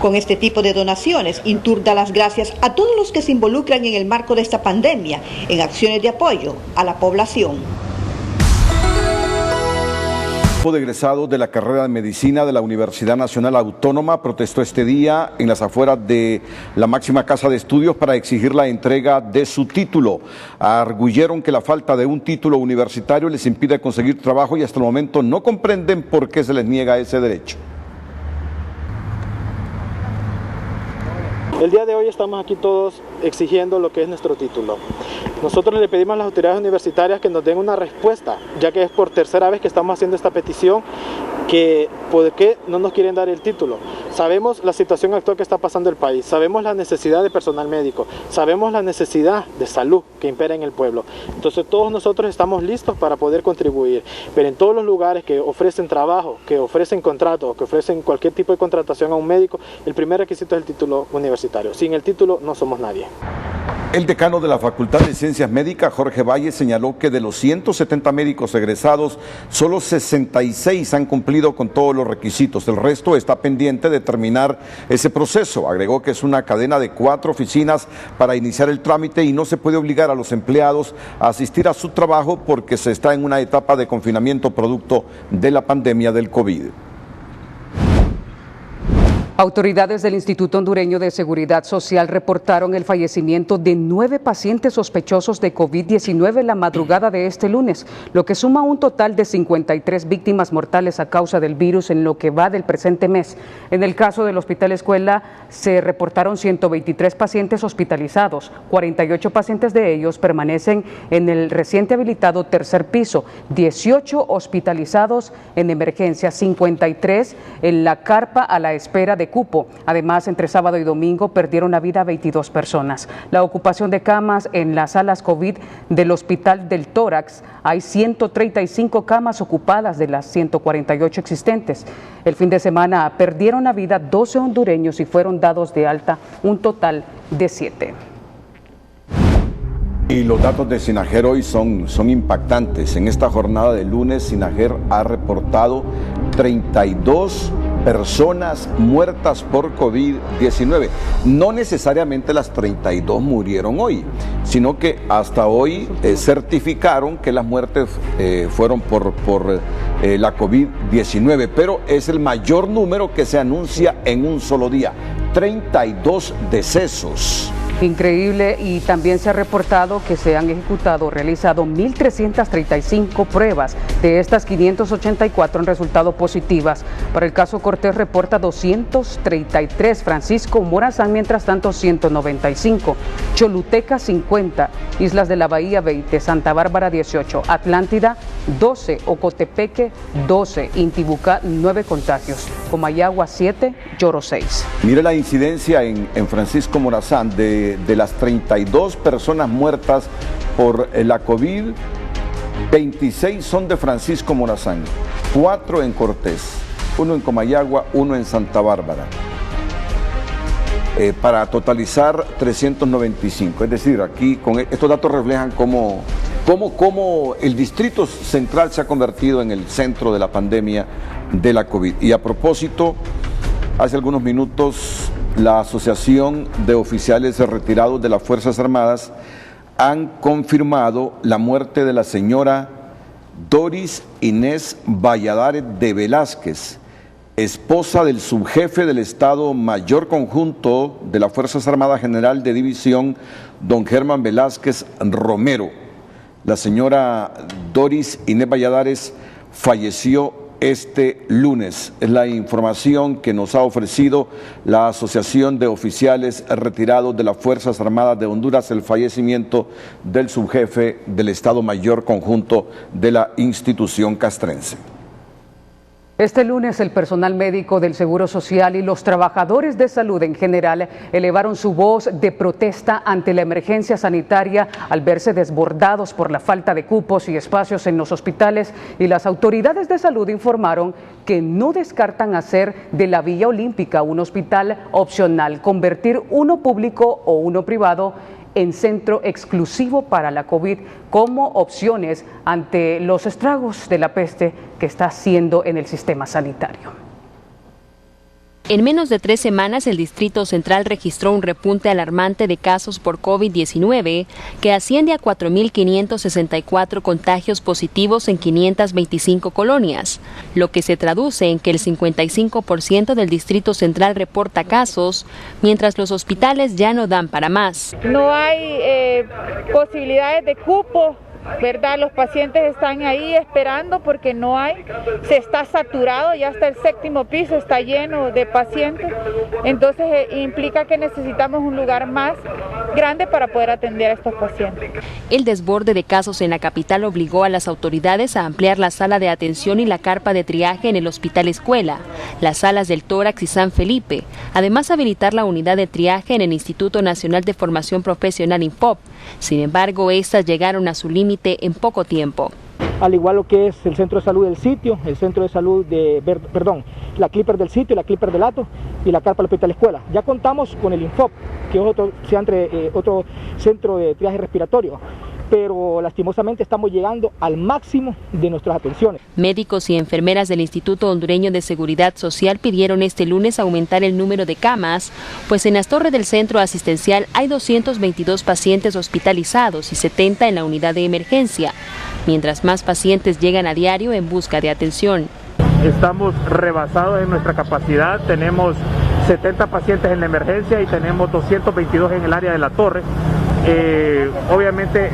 Con este tipo de donaciones, Intur da las gracias a todos los que se involucran en el marco de esta pandemia, en acciones de apoyo a la población. El grupo de egresados de la carrera de medicina de la Universidad Nacional Autónoma protestó este día en las afueras de la máxima casa de estudios para exigir la entrega de su título. Arguyeron que la falta de un título universitario les impide conseguir trabajo y hasta el momento no comprenden por qué se les niega ese derecho. El día de hoy estamos aquí todos exigiendo lo que es nuestro título. Nosotros le pedimos a las autoridades universitarias que nos den una respuesta, ya que es por tercera vez que estamos haciendo esta petición, que por qué no nos quieren dar el título. Sabemos la situación actual que está pasando el país, sabemos la necesidad de personal médico, sabemos la necesidad de salud que impera en el pueblo. Entonces todos nosotros estamos listos para poder contribuir, pero en todos los lugares que ofrecen trabajo, que ofrecen contratos, que ofrecen cualquier tipo de contratación a un médico, el primer requisito es el título universitario. Sin el título no somos nadie. El decano de la Facultad de Ciencias Médicas, Jorge Valle, señaló que de los 170 médicos egresados, solo 66 han cumplido con todos los requisitos. El resto está pendiente de terminar ese proceso. Agregó que es una cadena de 4 oficinas para iniciar el trámite y no se puede obligar a los empleados a asistir a su trabajo porque se está en una etapa de confinamiento producto de la pandemia del COVID. Autoridades del Instituto Hondureño de Seguridad Social reportaron el fallecimiento de 9 pacientes sospechosos de COVID-19 la madrugada de este lunes, lo que suma un total de 53 víctimas mortales a causa del virus en lo que va del presente mes. En el caso del Hospital Escuela se reportaron 123 pacientes hospitalizados, 48 pacientes de ellos permanecen en el reciente habilitado tercer piso, 18 hospitalizados en emergencia, 53 en la carpa a la espera de cupo. Además, entre sábado y domingo perdieron la vida 22 personas. La ocupación de camas en las salas COVID del Hospital del Tórax, hay 135 camas ocupadas de las 148 existentes. El fin de semana perdieron la vida 12 hondureños y fueron dados de alta un total de 7. Y los datos de SINAGER hoy son impactantes. En esta jornada de lunes, SINAGER ha reportado 32 personas muertas por COVID-19. No necesariamente las 32 murieron hoy, sino que hasta hoy certificaron que las muertes fueron por la COVID-19, pero es el mayor número que se anuncia en un solo día, 32 decesos. Increíble, y también se ha reportado que se han realizado 1.335 pruebas. De estas, 584 han resultado positivas. Para el caso Cortés reporta 233, Francisco Morazán, mientras tanto 195, Choluteca 50, Islas de la Bahía 20, Santa Bárbara 18, Atlántida 12, Ocotepeque 12, Intibucá 9 contagios, Comayagua 7, Lloro 6. Mire la incidencia en Francisco Morazán. De las 32 personas muertas por la COVID, 26 son de Francisco Morazán, 4 en Cortés, 1 en Comayagua, 1 en Santa Bárbara, para totalizar 395. Es decir, aquí con estos datos reflejan cómo el Distrito Central se ha convertido en el centro de la pandemia de la COVID. Y a propósito, hace algunos minutos, la Asociación de Oficiales Retirados de las Fuerzas Armadas han confirmado la muerte de la señora Doris Inés Valladares de Velázquez, esposa del subjefe del Estado Mayor Conjunto de las Fuerzas Armadas General de División, don Germán Velázquez Romero. La señora Doris Inés Valladares falleció este lunes. Es la información que nos ha ofrecido la Asociación de Oficiales Retirados de las Fuerzas Armadas de Honduras, el fallecimiento del subjefe del Estado Mayor Conjunto de la institución castrense. Este lunes, el personal médico del Seguro Social y los trabajadores de salud en general elevaron su voz de protesta ante la emergencia sanitaria al verse desbordados por la falta de cupos y espacios en los hospitales, y las autoridades de salud informaron que no descartan hacer de la Villa Olímpica un hospital opcional, convertir uno público o uno privado en centro exclusivo para la COVID como opciones ante los estragos de la peste que está haciendo en el sistema sanitario. En menos de 3 semanas, el Distrito Central registró un repunte alarmante de casos por COVID-19 que asciende a 4.564 contagios positivos en 525 colonias, lo que se traduce en que el 55% del Distrito Central reporta casos, mientras los hospitales ya no dan para más. No hay posibilidades de cupo, ¿verdad? Los pacientes están ahí esperando porque no hay, se está saturado, ya hasta el 7º piso está lleno de pacientes, entonces implica que necesitamos un lugar más grande para poder atender a estos pacientes. El desborde de casos en la capital obligó a las autoridades a ampliar la sala de atención y la carpa de triaje en el Hospital Escuela, las salas del Tórax y San Felipe, además habilitar la unidad de triaje en el Instituto Nacional de Formación Profesional INFOP. Sin embargo, estas llegaron a su límite en poco tiempo. Al igual lo que es el centro de salud del sitio, el centro de salud la Clipper del sitio, la Clipper del Hato y la carpa del Hospital Escuela. Ya contamos con el INFOP, cualquier otro centro de triaje respiratorio. Pero lastimosamente estamos llegando al máximo de nuestras atenciones. Médicos y enfermeras del Instituto Hondureño de Seguridad Social pidieron este lunes aumentar el número de camas, pues en las torres del centro asistencial hay 222 pacientes hospitalizados y 70 en la unidad de emergencia, mientras más pacientes llegan a diario en busca de atención. Estamos rebasados en nuestra capacidad, tenemos 70 pacientes en la emergencia y tenemos 222 en el área de la torre. Obviamente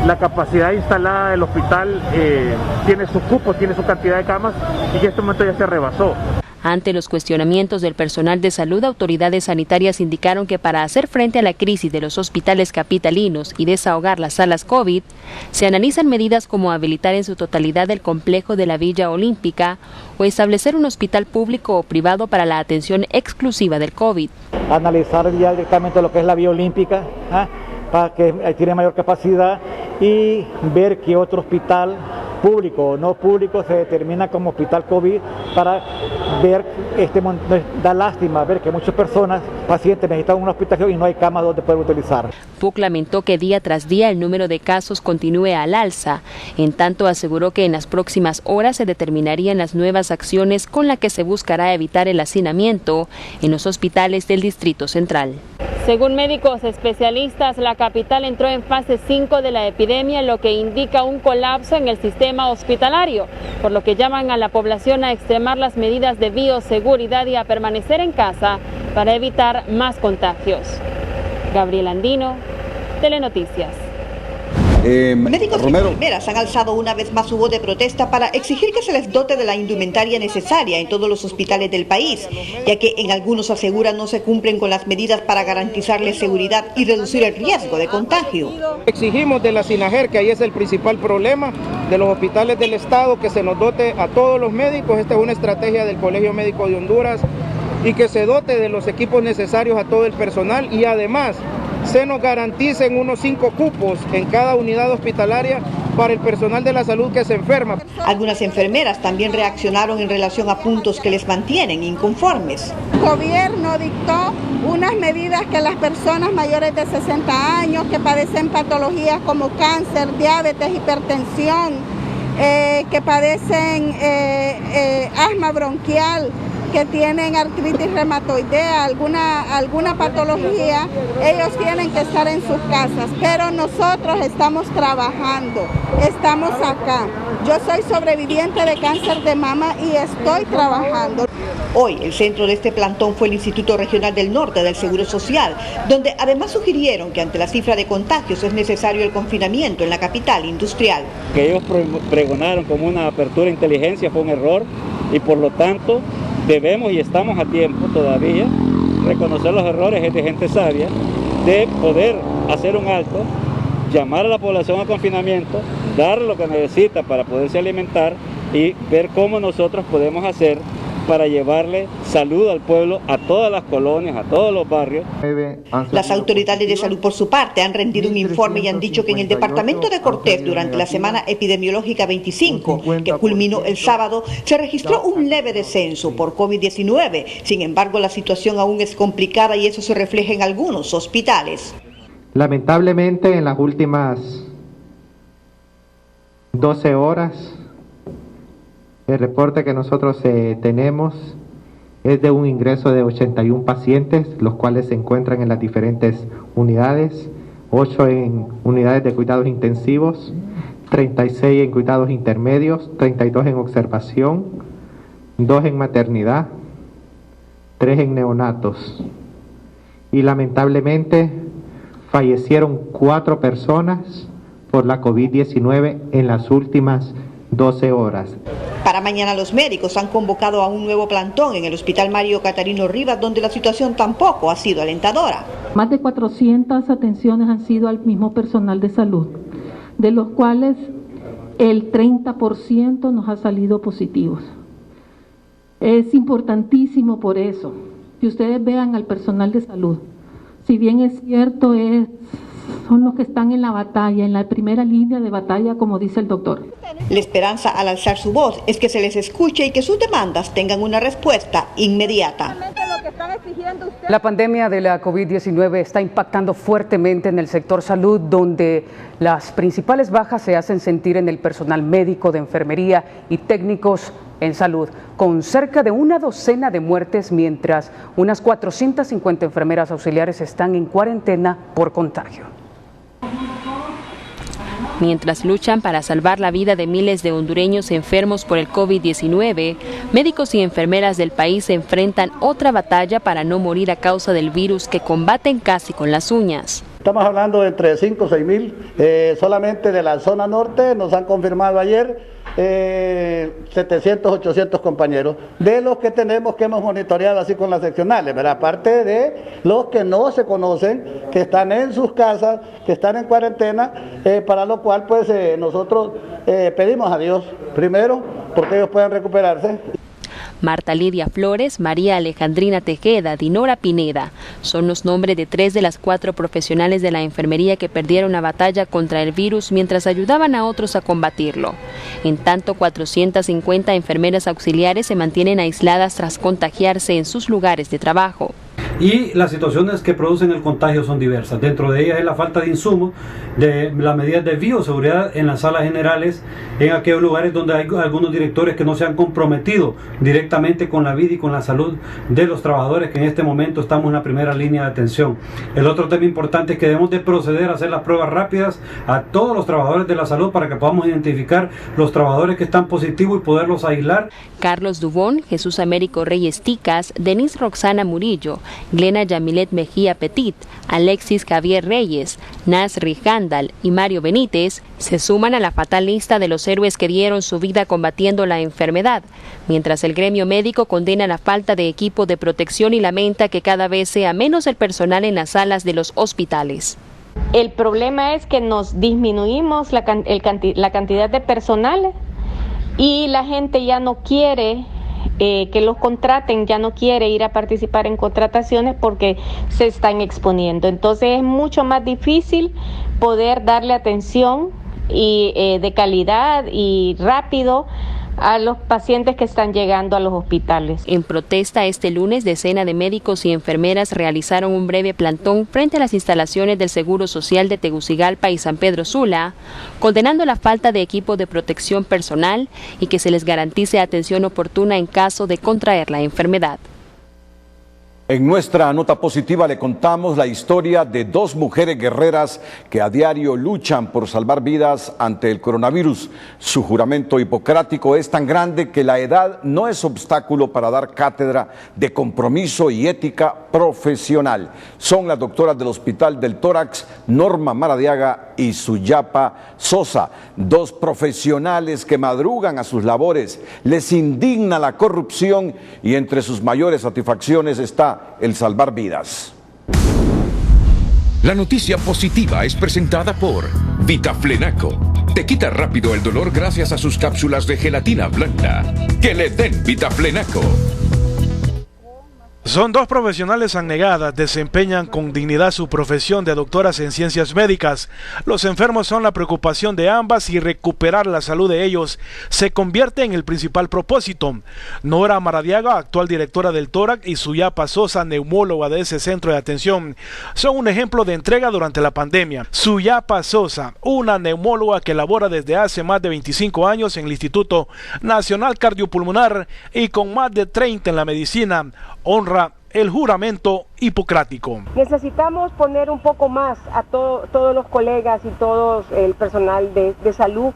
la capacidad instalada del hospital tiene sus cupos, tiene su cantidad de camas y en este momento ya se rebasó. Ante los cuestionamientos del personal de salud, autoridades sanitarias indicaron que para hacer frente a la crisis de los hospitales capitalinos y desahogar las salas COVID, se analizan medidas como habilitar en su totalidad el complejo de la Villa Olímpica o establecer un hospital público o privado para la atención exclusiva del COVID. Analizar ya directamente lo que es la Villa Olímpica, para que tiene mayor capacidad, y ver qué otro hospital público o no público se determina como hospital COVID, para ver, da lástima ver que muchas personas, pacientes, necesitan una hospitalización y no hay camas donde poder utilizar. PUC lamentó que día tras día el número de casos continúe al alza. En tanto, aseguró que en las próximas horas se determinarían las nuevas acciones con las que se buscará evitar el hacinamiento en los hospitales del Distrito Central. Según médicos especialistas, la capital entró en fase 5 de la epidemia, lo que indica un colapso en el sistema hospitalario, por lo que llaman a la población a extremar las medidas de bioseguridad y a permanecer en casa para evitar más contagios. Gabriel Andino, Telenoticias. Médicos y enfermeras han alzado una vez más su voz de protesta para exigir que se les dote de la indumentaria necesaria en todos los hospitales del país, ya que en algunos aseguran no se cumplen con las medidas para garantizarles seguridad y reducir el riesgo de contagio. Exigimos de la SINAGER, que ahí es el principal problema de los hospitales del Estado, que se nos dote a todos los médicos. Esta es una estrategia del Colegio Médico de Honduras, y que se dote de los equipos necesarios a todo el personal, y además se nos garanticen unos 5 cupos en cada unidad hospitalaria para el personal de la salud que se enferma. Algunas enfermeras también reaccionaron en relación a puntos que les mantienen inconformes. El gobierno dictó unas medidas que las personas mayores de 60 años que padecen patologías como cáncer, diabetes, hipertensión, que padecen asma bronquial, que tienen artritis reumatoidea, alguna patología, ellos tienen que estar en sus casas, pero nosotros estamos trabajando, estamos acá. Yo soy sobreviviente de cáncer de mama y estoy trabajando. Hoy el centro de este plantón fue el Instituto Regional del Norte del Seguro Social, donde además sugirieron que ante la cifra de contagios es necesario el confinamiento en la capital industrial. Que ellos pregonaron como una apertura de inteligencia fue un error, y por lo tanto debemos, y estamos a tiempo todavía, reconocer los errores de gente sabia, de poder hacer un alto, llamar a la población a confinamiento, darle lo que necesita para poderse alimentar y ver cómo nosotros podemos hacer para llevarle salud al pueblo, a todas las colonias, a todos los barrios. Las autoridades de salud, por su parte, han rendido un informe y han dicho que en el departamento de Cortés, durante la semana epidemiológica 25, que culminó el sábado, se registró un leve descenso por COVID-19. Sin embargo, la situación aún es complicada y eso se refleja en algunos hospitales. Lamentablemente, en las últimas 12 horas, el reporte que nosotros tenemos es de un ingreso de 81 pacientes, los cuales se encuentran en las diferentes unidades, 8 en unidades de cuidados intensivos, 36 en cuidados intermedios, 32 en observación, 2 en maternidad, 3 en neonatos. Y lamentablemente fallecieron 4 personas por la COVID-19 en las últimas 12 horas. Para mañana los médicos han convocado a un nuevo plantón en el Hospital Mario Catarino Rivas, donde la situación tampoco ha sido alentadora. Más de 400 atenciones han sido al mismo personal de salud, de los cuales el 30% nos ha salido positivos. Es importantísimo por eso que ustedes vean al personal de salud. Si bien es cierto, es son los que están en la batalla, en la primera línea de batalla, como dice el doctor. La esperanza al alzar su voz es que se les escuche y que sus demandas tengan una respuesta inmediata. La pandemia de la COVID-19 está impactando fuertemente en el sector salud, donde las principales bajas se hacen sentir en el personal médico, de enfermería y técnicos en salud, con cerca de una docena de muertes, mientras unas 450 enfermeras auxiliares están en cuarentena por contagio. Mientras luchan para salvar la vida de miles de hondureños enfermos por el COVID-19, médicos y enfermeras del país se enfrentan otra batalla para no morir a causa del virus que combaten casi con las uñas. Estamos hablando de entre 5 o 6 mil, solamente de la zona norte nos han confirmado ayer 700, 800 compañeros, de los que tenemos que hemos monitoreado así con las seccionales, ¿verdad? Aparte de los que no se conocen, que están en sus casas, que están en cuarentena, para lo cual pues nosotros pedimos a Dios primero porque ellos puedan recuperarse. Marta Lidia Flores, María Alejandrina Tejeda, Dinora Pineda, son los nombres de 3 de las 4 profesionales de la enfermería que perdieron la batalla contra el virus mientras ayudaban a otros a combatirlo. En tanto, 450 enfermeras auxiliares se mantienen aisladas tras contagiarse en sus lugares de trabajo. Y las situaciones que producen el contagio son diversas. Dentro de ellas es la falta de insumos, de las medidas de bioseguridad en las salas generales, en aquellos lugares donde hay algunos directores que no se han comprometido directamente con la vida y con la salud de los trabajadores, que en este momento estamos en la primera línea de atención. El otro tema importante es que debemos de proceder a hacer las pruebas rápidas a todos los trabajadores de la salud para que podamos identificar los trabajadores que están positivos y poderlos aislar. Carlos Dubón, Jesús Américo Reyes Ticas, Denise Roxana Murillo, Glena Yamilet Mejía Petit, Alexis Javier Reyes, Nasri Handal y Mario Benítez se suman a la fatal lista de los héroes que dieron su vida combatiendo la enfermedad, mientras el gremio médico condena la falta de equipo de protección y lamenta que cada vez sea menos el personal en las salas de los hospitales. El problema es que nos disminuimos la cantidad de personal y la gente ya no quiere que los contraten, ya no quiere ir a participar en contrataciones porque se están exponiendo. Entonces es mucho más difícil poder darle atención y de calidad y rápido a los pacientes que están llegando a los hospitales. En protesta este lunes, decenas de médicos y enfermeras realizaron un breve plantón frente a las instalaciones del Seguro Social de Tegucigalpa y San Pedro Sula, condenando la falta de equipo de protección personal y que se les garantice atención oportuna en caso de contraer la enfermedad. En nuestra nota positiva le contamos la historia de 2 mujeres guerreras que a diario luchan por salvar vidas ante el coronavirus. Su juramento hipocrático es tan grande que la edad no es obstáculo para dar cátedra de compromiso y ética profesional. Son las doctoras del Hospital del Tórax, Norma Maradiaga y Suyapa Sosa, 2 profesionales que madrugan a sus labores. Les indigna la corrupción y entre sus mayores satisfacciones está el salvar vidas. La noticia positiva es presentada por Vitaflenaco. Te quita rápido el dolor gracias a sus cápsulas de gelatina blanda. ¡Que le den Vitaflenaco! Son 2 profesionales abnegadas, desempeñan con dignidad su profesión de doctoras en ciencias médicas. Los enfermos son la preocupación de ambas y recuperar la salud de ellos se convierte en el principal propósito. Nora Maradiaga, actual directora del Tórax, y Suyapa Sosa, neumóloga de ese centro de atención, son un ejemplo de entrega durante la pandemia. Suyapa Sosa, una neumóloga que labora desde hace más de 25 años en el Instituto Nacional Cardiopulmonar y con más de 30 en la medicina, honra el juramento hipocrático. Necesitamos poner un poco más a todos los colegas y todo el personal de salud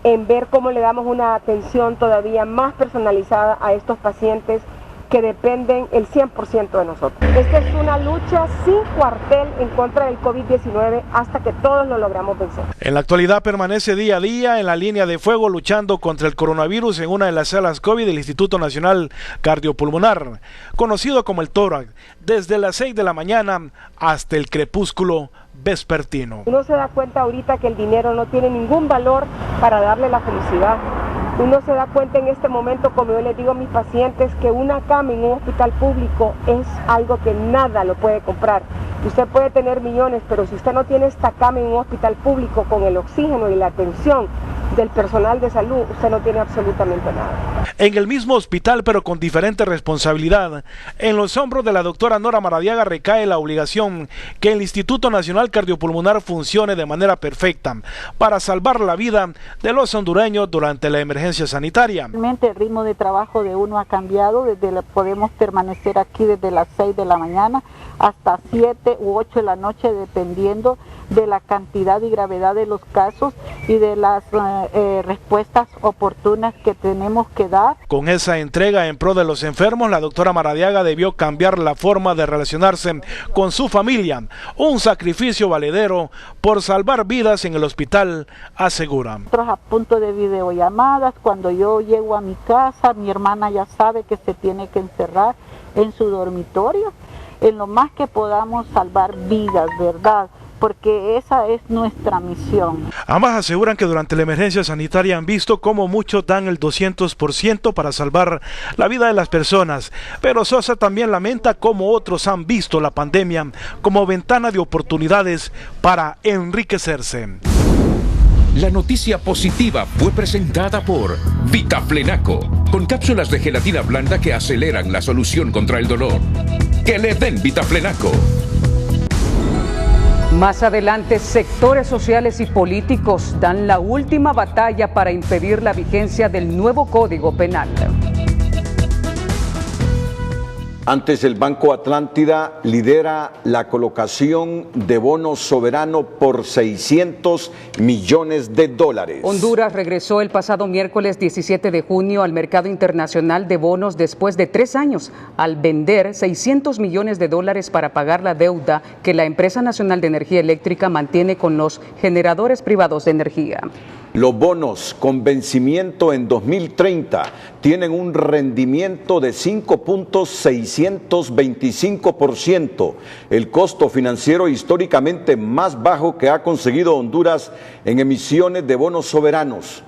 en ver cómo le damos una atención todavía más personalizada a estos pacientes que dependen el 100% de nosotros. Esta es una lucha sin cuartel en contra del COVID-19 hasta que todos lo logramos vencer. En la actualidad permanece día a día en la línea de fuego luchando contra el coronavirus en una de las salas COVID del Instituto Nacional Cardiopulmonar, conocido como el Tórax, desde las 6 de la mañana hasta el crepúsculo vespertino. Uno se da cuenta ahorita que el dinero no tiene ningún valor para darle la felicidad. Uno se da cuenta en este momento, como yo les digo a mis pacientes, que una cama en un hospital público es algo que nada lo puede comprar. Usted puede tener millones, pero si usted no tiene esta cama en un hospital público con el oxígeno y la atención del personal de salud, usted no tiene absolutamente nada. En el mismo hospital, pero con diferente responsabilidad, en los hombros de la doctora Nora Maradiaga recae la obligación que el Instituto Nacional Cardiopulmonar funcione de manera perfecta para salvar la vida de los hondureños durante la emergencia sanitaria. Realmente el ritmo de trabajo de uno ha cambiado, podemos permanecer aquí desde las 6 de la mañana hasta 7 u 8 de la noche, dependiendo de la cantidad y gravedad de los casos y de las respuestas oportunas que tenemos que dar. Con esa entrega en pro de los enfermos, la doctora Maradiaga debió cambiar la forma de relacionarse con su familia, un sacrificio valedero por salvar vidas en el hospital, asegura. Nosotros a punto de videollamadas, cuando yo llego a mi casa, mi hermana ya sabe que se tiene que encerrar en su dormitorio, en lo más que podamos salvar vidas, ¿verdad? Porque esa es nuestra misión. Ambas aseguran que durante la emergencia sanitaria han visto cómo muchos dan el 200% para salvar la vida de las personas, pero Sosa también lamenta cómo otros han visto la pandemia como ventana de oportunidades para enriquecerse. La noticia positiva fue presentada por Vitaflenaco, con cápsulas de gelatina blanda que aceleran la solución contra el dolor. Que le den Vitaflenaco. Más adelante, sectores sociales y políticos dan la última batalla para impedir la vigencia del nuevo Código Penal. Antes, el Banco Atlántida lidera la colocación de bonos soberanos por $600 millones. Honduras regresó el pasado miércoles 17 de junio al mercado internacional de bonos después de 3 años, al vender $600 millones para pagar la deuda que la Empresa Nacional de Energía Eléctrica mantiene con los generadores privados de energía. Los bonos con vencimiento en 2030 tienen un rendimiento de 5.625%, el costo financiero históricamente más bajo que ha conseguido Honduras en emisiones de bonos soberanos.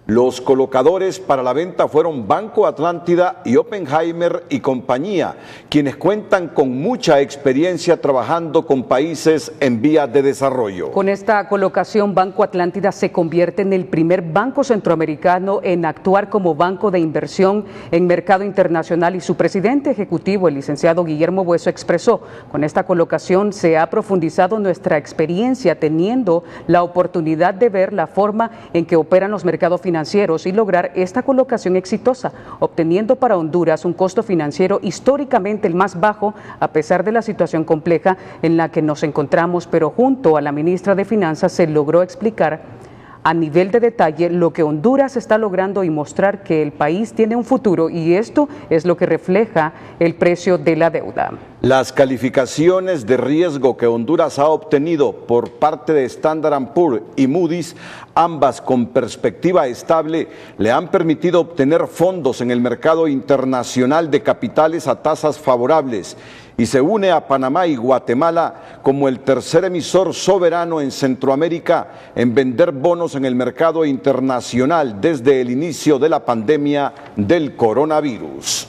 Los colocadores para la venta fueron Banco Atlántida y Oppenheimer y compañía, quienes cuentan con mucha experiencia trabajando con países en vías de desarrollo. Con esta colocación, Banco Atlántida se convierte en el primer banco centroamericano en actuar como banco de inversión en mercado internacional, y su presidente ejecutivo, el licenciado Guillermo Bueso, expresó: con esta colocación se ha profundizado nuestra experiencia, teniendo la oportunidad de ver la forma en que operan los mercados financieros y lograr esta colocación exitosa, obteniendo para Honduras un costo financiero históricamente el más bajo, a pesar de la situación compleja en la que nos encontramos. Pero junto a la ministra de Finanzas se logró explicar a nivel de detalle lo que Honduras está logrando y mostrar que el país tiene un futuro, y esto es lo que refleja el precio de la deuda. Las calificaciones de riesgo que Honduras ha obtenido por parte de Standard & Poor's y Moody's, ambas con perspectiva estable, le han permitido obtener fondos en el mercado internacional de capitales a tasas favorables, y se une a Panamá y Guatemala como el tercer emisor soberano en Centroamérica en vender bonos en el mercado internacional desde el inicio de la pandemia del coronavirus.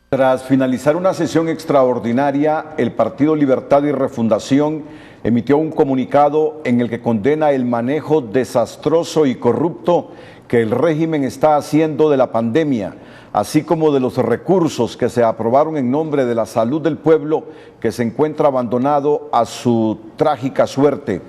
Tras finalizar una sesión extraordinaria, el Partido Libertad y Refundación emitió un comunicado en el que condena el manejo desastroso y corrupto que el régimen está haciendo de la pandemia, así como de los recursos que se aprobaron en nombre de la salud del pueblo, que se encuentra abandonado a su trágica suerte.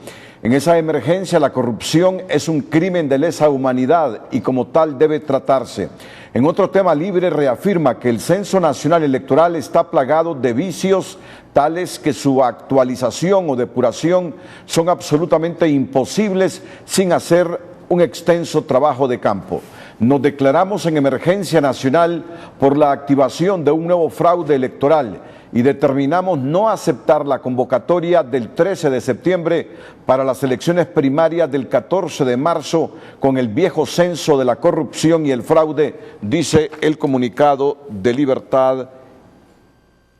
En esa emergencia, la corrupción es un crimen de lesa humanidad y como tal debe tratarse. En otro tema, Libre reafirma que el Censo Nacional Electoral está plagado de vicios tales que su actualización o depuración son absolutamente imposibles sin hacer un extenso trabajo de campo. Nos declaramos en emergencia nacional por la activación de un nuevo fraude electoral y determinamos no aceptar la convocatoria del 13 de septiembre para las elecciones primarias del 14 de marzo con el viejo censo de la corrupción y el fraude, dice el comunicado de Libertad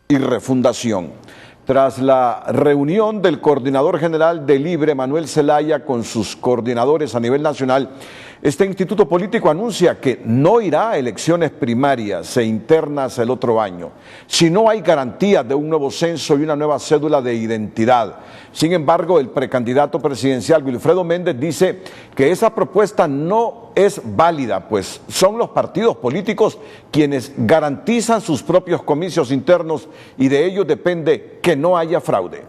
y Refundación. Tras la reunión del coordinador general de Libre, Manuel Zelaya, con sus coordinadores a nivel nacional, Este instituto político anuncia que no irá a elecciones primarias e internas el otro año, si no hay garantías de un nuevo censo y una nueva cédula de identidad. Sin embargo, el precandidato presidencial Wilfredo Méndez dice que esa propuesta no es válida, pues son los partidos políticos quienes garantizan sus propios comicios internos y de ellos depende que no haya fraude.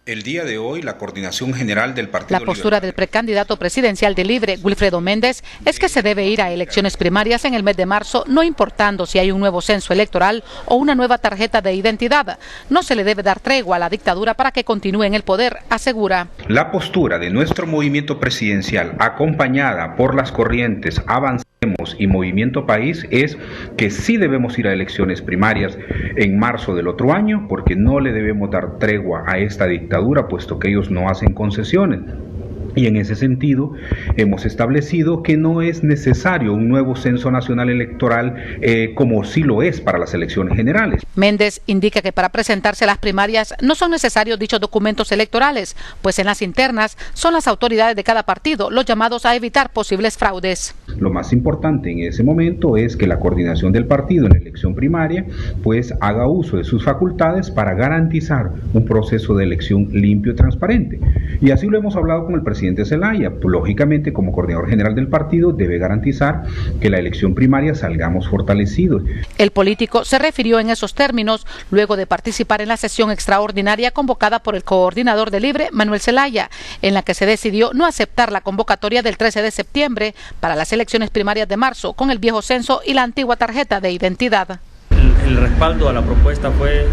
El día de hoy, la Coordinación General del Partido La postura del precandidato presidencial de Libre, Wilfredo Méndez, es que se debe ir a elecciones primarias en el mes de marzo, no importando si hay un nuevo censo electoral o una nueva tarjeta de identidad. No se le debe dar tregua a la dictadura para que continúe en el poder, asegura. La postura de nuestro movimiento presidencial, acompañada por las corrientes Avancemos y Movimiento País, es que sí debemos ir a elecciones primarias en marzo del otro año, porque no le debemos dar tregua a esta dictadura, puesto que ellos no hacen concesiones. Y en ese sentido hemos establecido que no es necesario un nuevo censo nacional electoral como sí lo es para las elecciones generales. Méndez indica que para presentarse a las primarias no son necesarios dichos documentos electorales, pues en las internas son las autoridades de cada partido los llamados a evitar posibles fraudes. Lo más importante en ese momento es que la coordinación del partido en la elección primaria pues haga uso de sus facultades para garantizar un proceso de elección limpio y transparente. Y así lo hemos hablado con el presidente Zelaya. Lógicamente, como coordinador general del partido, debe garantizar que la elección primaria salgamos fortalecidos. El político se refirió en esos términos luego de participar en la sesión extraordinaria convocada por el coordinador de Libre, Manuel Zelaya, en la que se decidió no aceptar la convocatoria del 13 de septiembre para las elecciones primarias de marzo con el viejo censo y la antigua tarjeta de identidad. El respaldo a la propuesta fue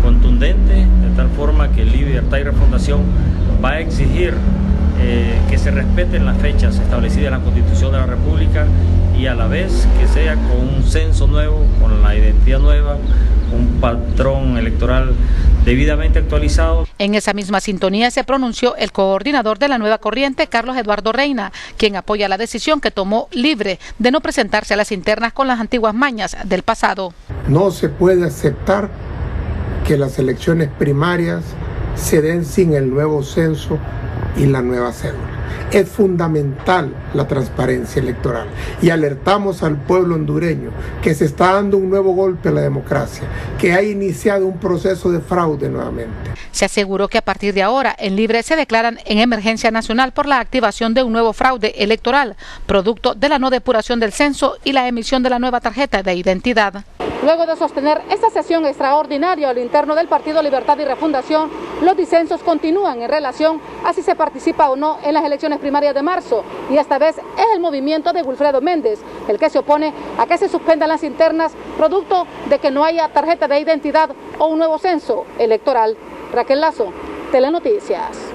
contundente, de tal forma que Libertad y Refundación va a exigir que se respeten las fechas establecidas en la Constitución de la República y a la vez que sea con un censo nuevo, con la identidad nueva, un patrón electoral debidamente actualizado. En esa misma sintonía se pronunció el coordinador de la nueva corriente, Carlos Eduardo Reina, quien apoya la decisión que tomó Libre de no presentarse a las internas con las antiguas mañas del pasado. No se puede aceptar que las elecciones primarias se den sin el nuevo censo y la nueva cédula. Es fundamental la transparencia electoral y alertamos al pueblo hondureño que se está dando un nuevo golpe a la democracia, que ha iniciado un proceso de fraude nuevamente. Se aseguró que a partir de ahora en Libre se declaran en emergencia nacional por la activación de un nuevo fraude electoral, producto de la no depuración del censo y la emisión de la nueva tarjeta de identidad. Luego de sostener esta sesión extraordinaria al interno del Partido Libertad y Refundación, los disensos continúan en relación a si se participa o no en las elecciones primarias de marzo, y esta vez es el movimiento de Wilfredo Méndez el que se opone a que se suspendan las internas, producto de que no haya tarjeta de identidad o un nuevo censo electoral. Raquel Lazo, Telenoticias.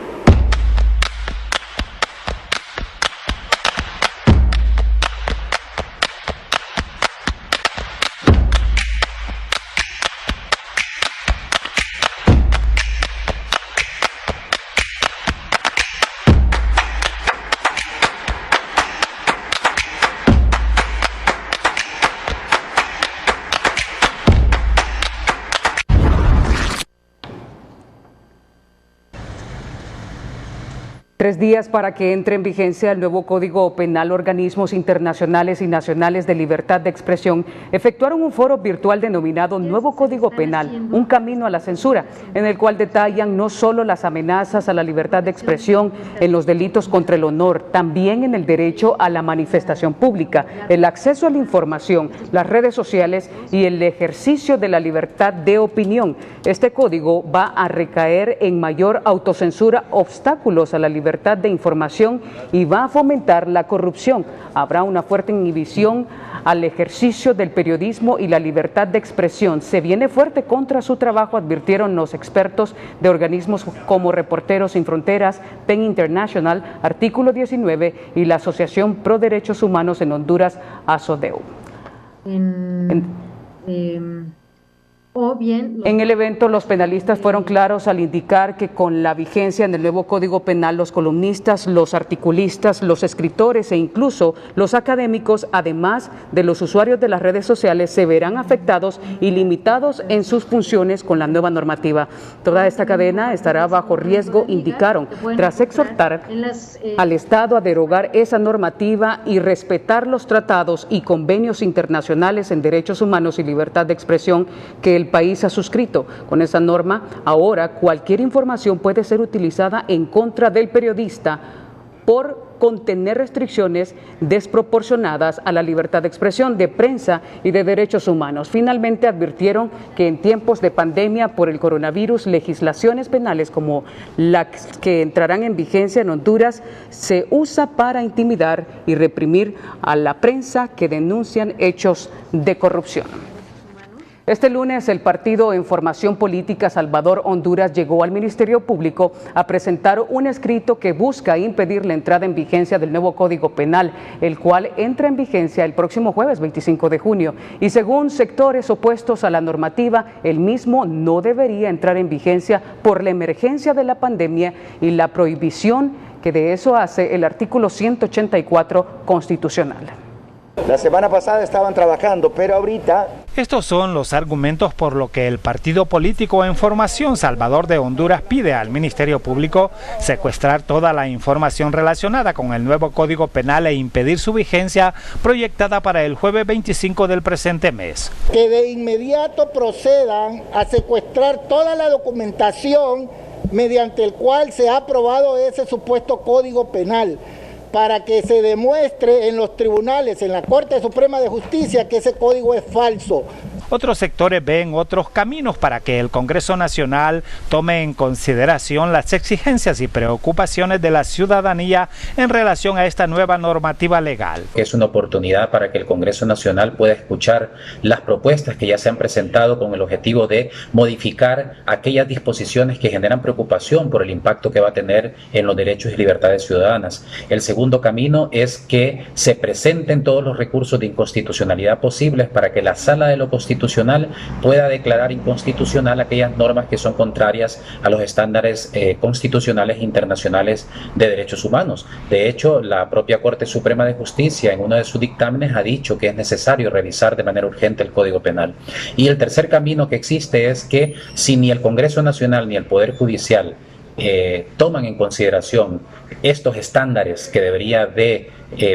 Tres días para que entre en vigencia el nuevo Código Penal. Organismos internacionales y nacionales de libertad de expresión efectuaron un foro virtual denominado Nuevo Código Penal, un camino a la censura, en el cual detallan no solo las amenazas a la libertad de expresión en los delitos contra el honor, también en el derecho a la manifestación pública, el acceso a la información, las redes sociales y el ejercicio de la libertad de opinión. Este código va a recaer en mayor autocensura, obstáculos a la libertad de información y va a fomentar la corrupción. Habrá una fuerte inhibición al ejercicio del periodismo y la libertad de expresión. Se viene fuerte contra su trabajo, advirtieron los expertos de organismos como Reporteros Sin Fronteras, PEN International, Artículo 19 y la Asociación Pro Derechos Humanos en Honduras, ASODEU. o bien... En el evento, los penalistas fueron claros al indicar que con la vigencia en el nuevo Código Penal, los columnistas, los articulistas, los escritores e incluso los académicos, además de los usuarios de las redes sociales, se verán afectados y limitados en sus funciones con la nueva normativa. Toda esta cadena estará bajo riesgo, indicaron, tras exhortar al Estado a derogar esa normativa y respetar los tratados y convenios internacionales en derechos humanos y libertad de expresión que el país ha suscrito. Con esa norma, ahora cualquier información puede ser utilizada en contra del periodista por contener restricciones desproporcionadas a la libertad de expresión, de prensa y de derechos humanos. Finalmente advirtieron que en tiempos de pandemia por el coronavirus, legislaciones penales como las que entrarán en vigencia en Honduras se usa para intimidar y reprimir a la prensa que denuncian hechos de corrupción. Este lunes, el partido en formación política Salvador Honduras llegó al Ministerio Público a presentar un escrito que busca impedir la entrada en vigencia del nuevo Código Penal, el cual entra en vigencia el próximo jueves 25 de junio. Y según sectores opuestos a la normativa, el mismo no debería entrar en vigencia por la emergencia de la pandemia y la prohibición que de eso hace el artículo 184 constitucional. La semana pasada estaban trabajando, pero ahorita... Estos son los argumentos por lo que el partido político en formación Salvador de Honduras pide al Ministerio Público secuestrar toda la información relacionada con el nuevo Código Penal e impedir su vigencia proyectada para el jueves 25 del presente mes. Que de inmediato procedan a secuestrar toda la documentación mediante el cual se ha aprobado ese supuesto Código Penal, para que se demuestre en los tribunales, en la Corte Suprema de Justicia, que ese código es falso. Otros sectores ven otros caminos para que el Congreso Nacional tome en consideración las exigencias y preocupaciones de la ciudadanía en relación a esta nueva normativa legal. Es una oportunidad para que el Congreso Nacional pueda escuchar las propuestas que ya se han presentado con el objetivo de modificar aquellas disposiciones que generan preocupación por el impacto que va a tener en los derechos y libertades ciudadanas. El segundo camino es que se presenten todos los recursos de inconstitucionalidad posibles para que la Sala de lo Constitucional pueda declarar inconstitucional aquellas normas que son contrarias a los estándares constitucionales e internacionales de derechos humanos. De hecho, la propia Corte Suprema de Justicia en uno de sus dictámenes ha dicho que es necesario revisar de manera urgente el Código Penal. Y el tercer camino que existe es que si ni el Congreso Nacional ni el Poder Judicial toman en consideración estos estándares que debería de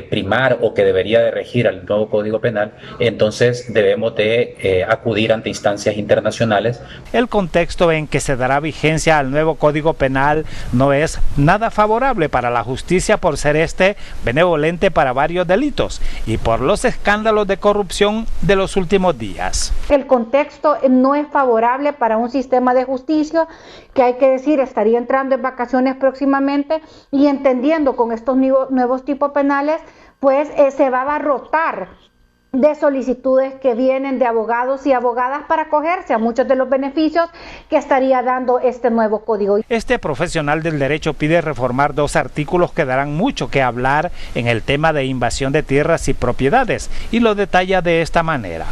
primar o que debería de regir al nuevo Código Penal, entonces debemos de acudir ante instancias internacionales. El contexto en que se dará vigencia al nuevo Código Penal no es nada favorable para la justicia por ser benevolente para varios delitos y por los escándalos de corrupción de los últimos días. El contexto no es favorable para un sistema de justicia que, hay que decir, estaría entrando en vacaciones próximamente, y entendiendo con estos nuevos tipos penales, pues se va a abarrotar de solicitudes que vienen de abogados y abogadas para acogerse a muchos de los beneficios que estaría dando este nuevo código. Este profesional del derecho pide reformar 2 artículos que darán mucho que hablar en el tema de invasión de tierras y propiedades, y lo detalla de esta manera.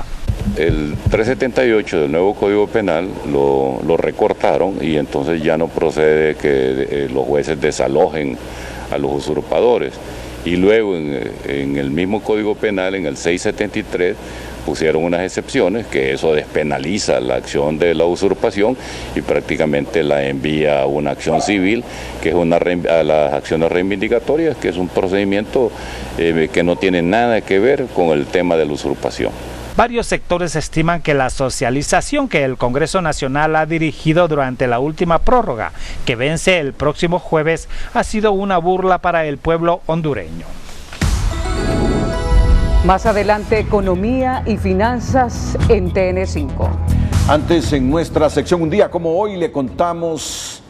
El 378 del nuevo Código Penal lo recortaron, y entonces ya no procede que los jueces desalojen a los usurpadores. Y luego en el mismo Código Penal, en el 673, pusieron unas excepciones que eso despenaliza la acción de la usurpación y prácticamente la envía a una acción civil, que es a las acciones reivindicatorias, que es un procedimiento que no tiene nada que ver con el tema de la usurpación. Varios sectores estiman que la socialización que el Congreso Nacional ha dirigido durante la última prórroga, que vence el próximo jueves, ha sido una burla para el pueblo hondureño. Más adelante, economía y finanzas en TN5. Antes, en nuestra sección Un día como hoy, le contamos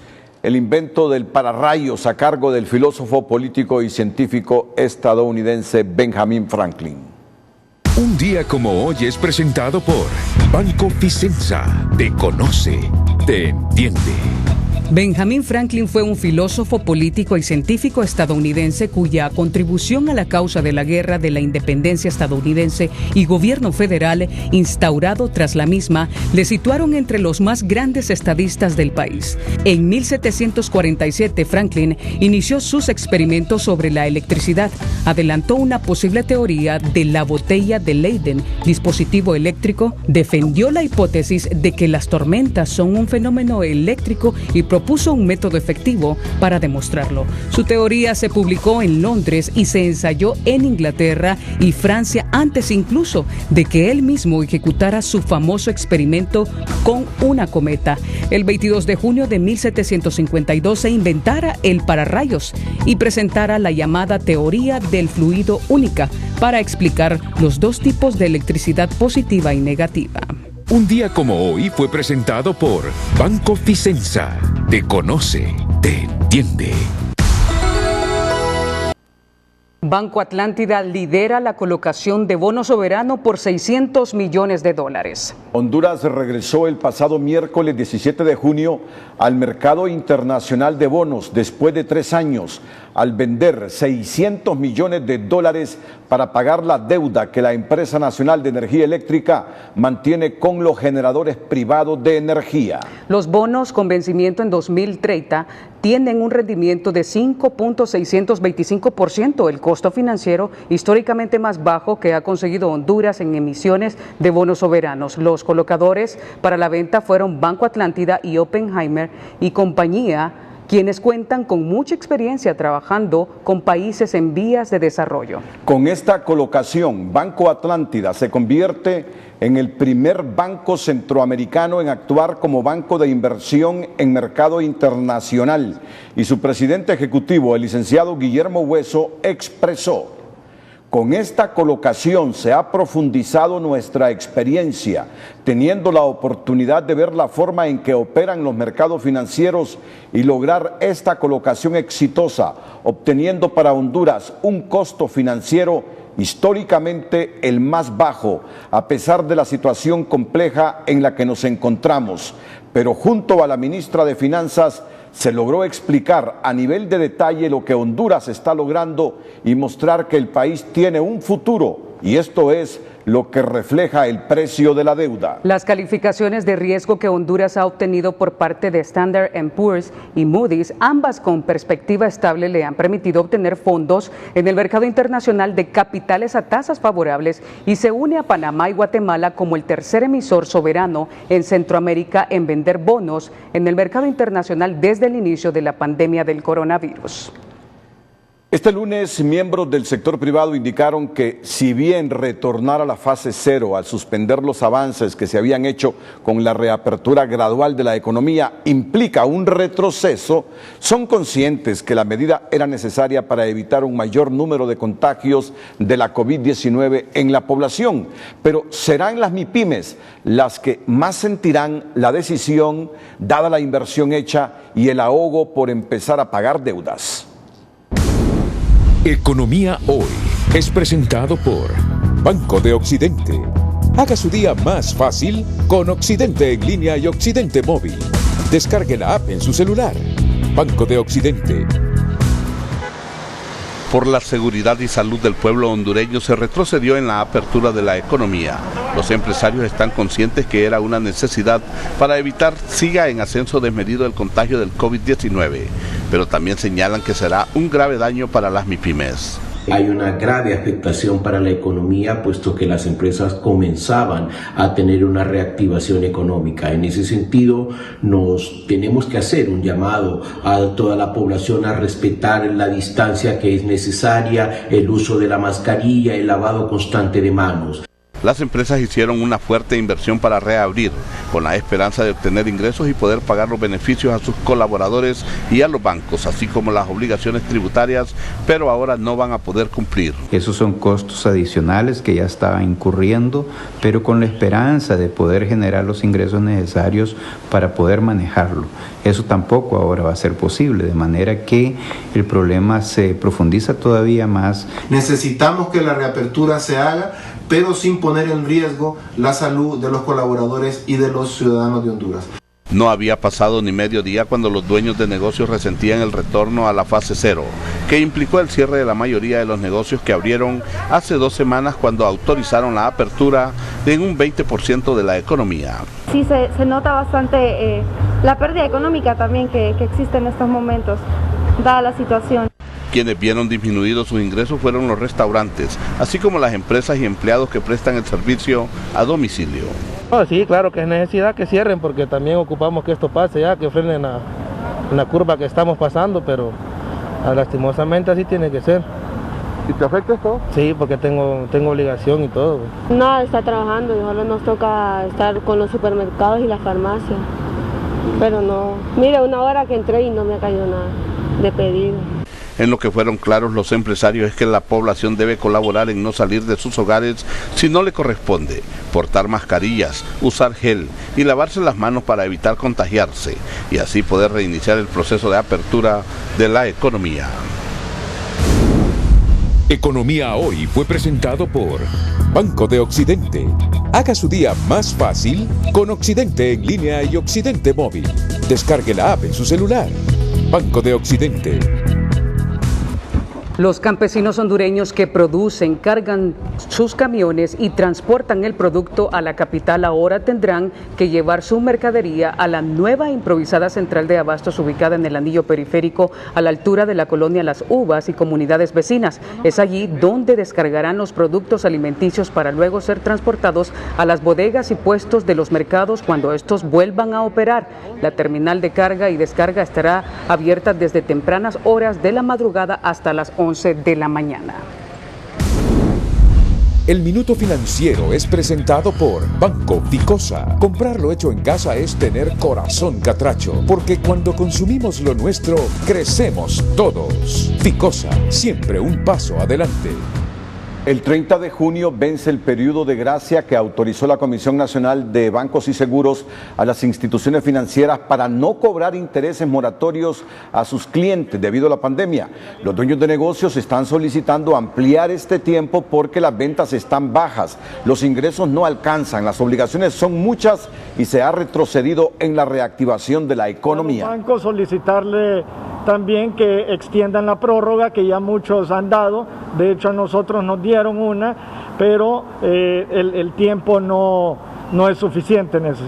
el invento del pararrayos a cargo del filósofo, político y científico estadounidense Benjamin Franklin. Un día como hoy es presentado por Banco Vicenza. Te conoce, te entiende. Benjamin Franklin fue un filósofo, político y científico estadounidense cuya contribución a la causa de la guerra de la independencia estadounidense y gobierno federal instaurado tras la misma le situaron entre los más grandes estadistas del país. En 1747, Franklin inició sus experimentos sobre la electricidad. Adelantó una posible teoría de la botella de Leyden, dispositivo eléctrico, defendió la hipótesis de que las tormentas son un fenómeno eléctrico y propuso un método efectivo para demostrarlo. Su teoría se publicó en Londres y se ensayó en Inglaterra y Francia antes incluso de que él mismo ejecutara su famoso experimento con una cometa. El 22 de junio de 1752 se inventara el pararrayos y presentara la llamada teoría del fluido única para explicar los dos tipos de electricidad positiva y negativa. Un día como hoy fue presentado por Banco Ficenza. Te conoce, te entiende. Banco Atlántida lidera la colocación de bono soberano por $600 millones. Honduras regresó el pasado miércoles 17 de junio al mercado internacional de bonos después de 3 años, al vender $600 millones para pagar la deuda que la Empresa Nacional de Energía Eléctrica mantiene con los generadores privados de energía. Los bonos con vencimiento en 2030 tienen un rendimiento de 5.625%, el costo financiero históricamente más bajo que ha conseguido Honduras en emisiones de bonos soberanos. Los colocadores para la venta fueron Banco Atlántida y Oppenheimer y compañía, quienes cuentan con mucha experiencia trabajando con países en vías de desarrollo. Con esta colocación, Banco Atlántida se convierte en el primer banco centroamericano en actuar como banco de inversión en mercado internacional. Y su presidente ejecutivo, el licenciado Guillermo Hueso, expresó: con esta colocación se ha profundizado nuestra experiencia, teniendo la oportunidad de ver la forma en que operan los mercados financieros y lograr esta colocación exitosa, obteniendo para Honduras un costo financiero históricamente el más bajo, a pesar de la situación compleja en la que nos encontramos. Pero junto a la ministra de Finanzas se logró explicar a nivel de detalle lo que Honduras está logrando y mostrar que el país tiene un futuro, y esto es lo que refleja el precio de la deuda. Las calificaciones de riesgo que Honduras ha obtenido por parte de Standard & Poor's y Moody's, ambas con perspectiva estable, le han permitido obtener fondos en el mercado internacional de capitales a tasas favorables y se une a Panamá y Guatemala como el tercer emisor soberano en Centroamérica en vender bonos en el mercado internacional desde el inicio de la pandemia del coronavirus. Este lunes, miembros del sector privado indicaron que si bien retornar a la fase 0 al suspender los avances que se habían hecho con la reapertura gradual de la economía implica un retroceso, son conscientes que la medida era necesaria para evitar un mayor número de contagios de la COVID-19 en la población. Pero serán las MIPYMES las que más sentirán la decisión, dada la inversión hecha y el ahogo por empezar a pagar deudas. Economía Hoy es presentado por Banco de Occidente. Haga su día más fácil con Occidente en línea y Occidente móvil. Descargue la app en su celular. Banco de Occidente. Por la seguridad y salud del pueblo hondureño se retrocedió en la apertura de la economía. Los empresarios están conscientes que era una necesidad para evitar siga en ascenso desmedido el contagio del COVID-19, pero también señalan que será un grave daño para las MIPYMES. Hay una grave afectación para la economía, puesto que las empresas comenzaban a tener una reactivación económica. En ese sentido, nos tenemos que hacer un llamado a toda la población a respetar la distancia que es necesaria, el uso de la mascarilla, el lavado constante de manos. Las empresas hicieron una fuerte inversión para reabrir, con la esperanza de obtener ingresos y poder pagar los beneficios a sus colaboradores y a los bancos, así como las obligaciones tributarias, pero ahora no van a poder cumplir. Esos son costos adicionales que ya estaban incurriendo, pero con la esperanza de poder generar los ingresos necesarios para poder manejarlo. Eso tampoco ahora va a ser posible, de manera que el problema se profundiza todavía más. Necesitamos que la reapertura se haga, pero sin poner en riesgo la salud de los colaboradores y de los ciudadanos de Honduras. No había pasado ni medio día cuando los dueños de negocios resentían el retorno a la fase 0, que implicó el cierre de la mayoría de los negocios que abrieron hace 2 semanas cuando autorizaron la apertura en un 20% de la economía. Sí, se nota bastante la pérdida económica también que existe en estos momentos, dada la situación. Quienes vieron disminuidos sus ingresos fueron los restaurantes, así como las empresas y empleados que prestan el servicio a domicilio. Sí, claro que es necesidad que cierren porque también ocupamos que esto pase ya, que frenen la curva que estamos pasando, pero lastimosamente así tiene que ser. ¿Y te afecta esto? Sí, porque tengo obligación y todo. No, está trabajando y solo nos toca estar con los supermercados y las farmacias. Pero no, mire, 1 hora que entré y no me ha caído nada de pedido. En lo que fueron claros los empresarios es que la población debe colaborar en no salir de sus hogares si no le corresponde, portar mascarillas, usar gel y lavarse las manos para evitar contagiarse y así poder reiniciar el proceso de apertura de la economía. Economía Hoy fue presentado por Banco de Occidente. Haga su día más fácil con Occidente en línea y Occidente móvil. Descargue la app en su celular. Banco de Occidente. Los campesinos hondureños que producen, cargan sus camiones y transportan el producto a la capital ahora tendrán que llevar su mercadería a la nueva improvisada central de abastos ubicada en el anillo periférico a la altura de la colonia Las Uvas y comunidades vecinas. Es allí donde descargarán los productos alimenticios para luego ser transportados a las bodegas y puestos de los mercados cuando estos vuelvan a operar. La terminal de carga y descarga estará abierta desde tempranas horas de la madrugada hasta las 11 de la mañana. El Minuto Financiero es presentado por Banco Ficosa. Comprar lo hecho en casa es tener corazón catracho, porque cuando consumimos lo nuestro, crecemos todos. Ficosa, siempre un paso adelante. El 30 de junio vence el periodo de gracia que autorizó la Comisión Nacional de Bancos y Seguros a las instituciones financieras para no cobrar intereses moratorios a sus clientes debido a la pandemia. Los dueños de negocios están solicitando ampliar este tiempo porque las ventas están bajas, los ingresos no alcanzan, las obligaciones son muchas y se ha retrocedido en la reactivación de la economía. Los bancos solicitarle también que extiendan la prórroga que ya muchos han dado, de hecho a nosotros nos dieron una, pero el tiempo no es suficiente en eso.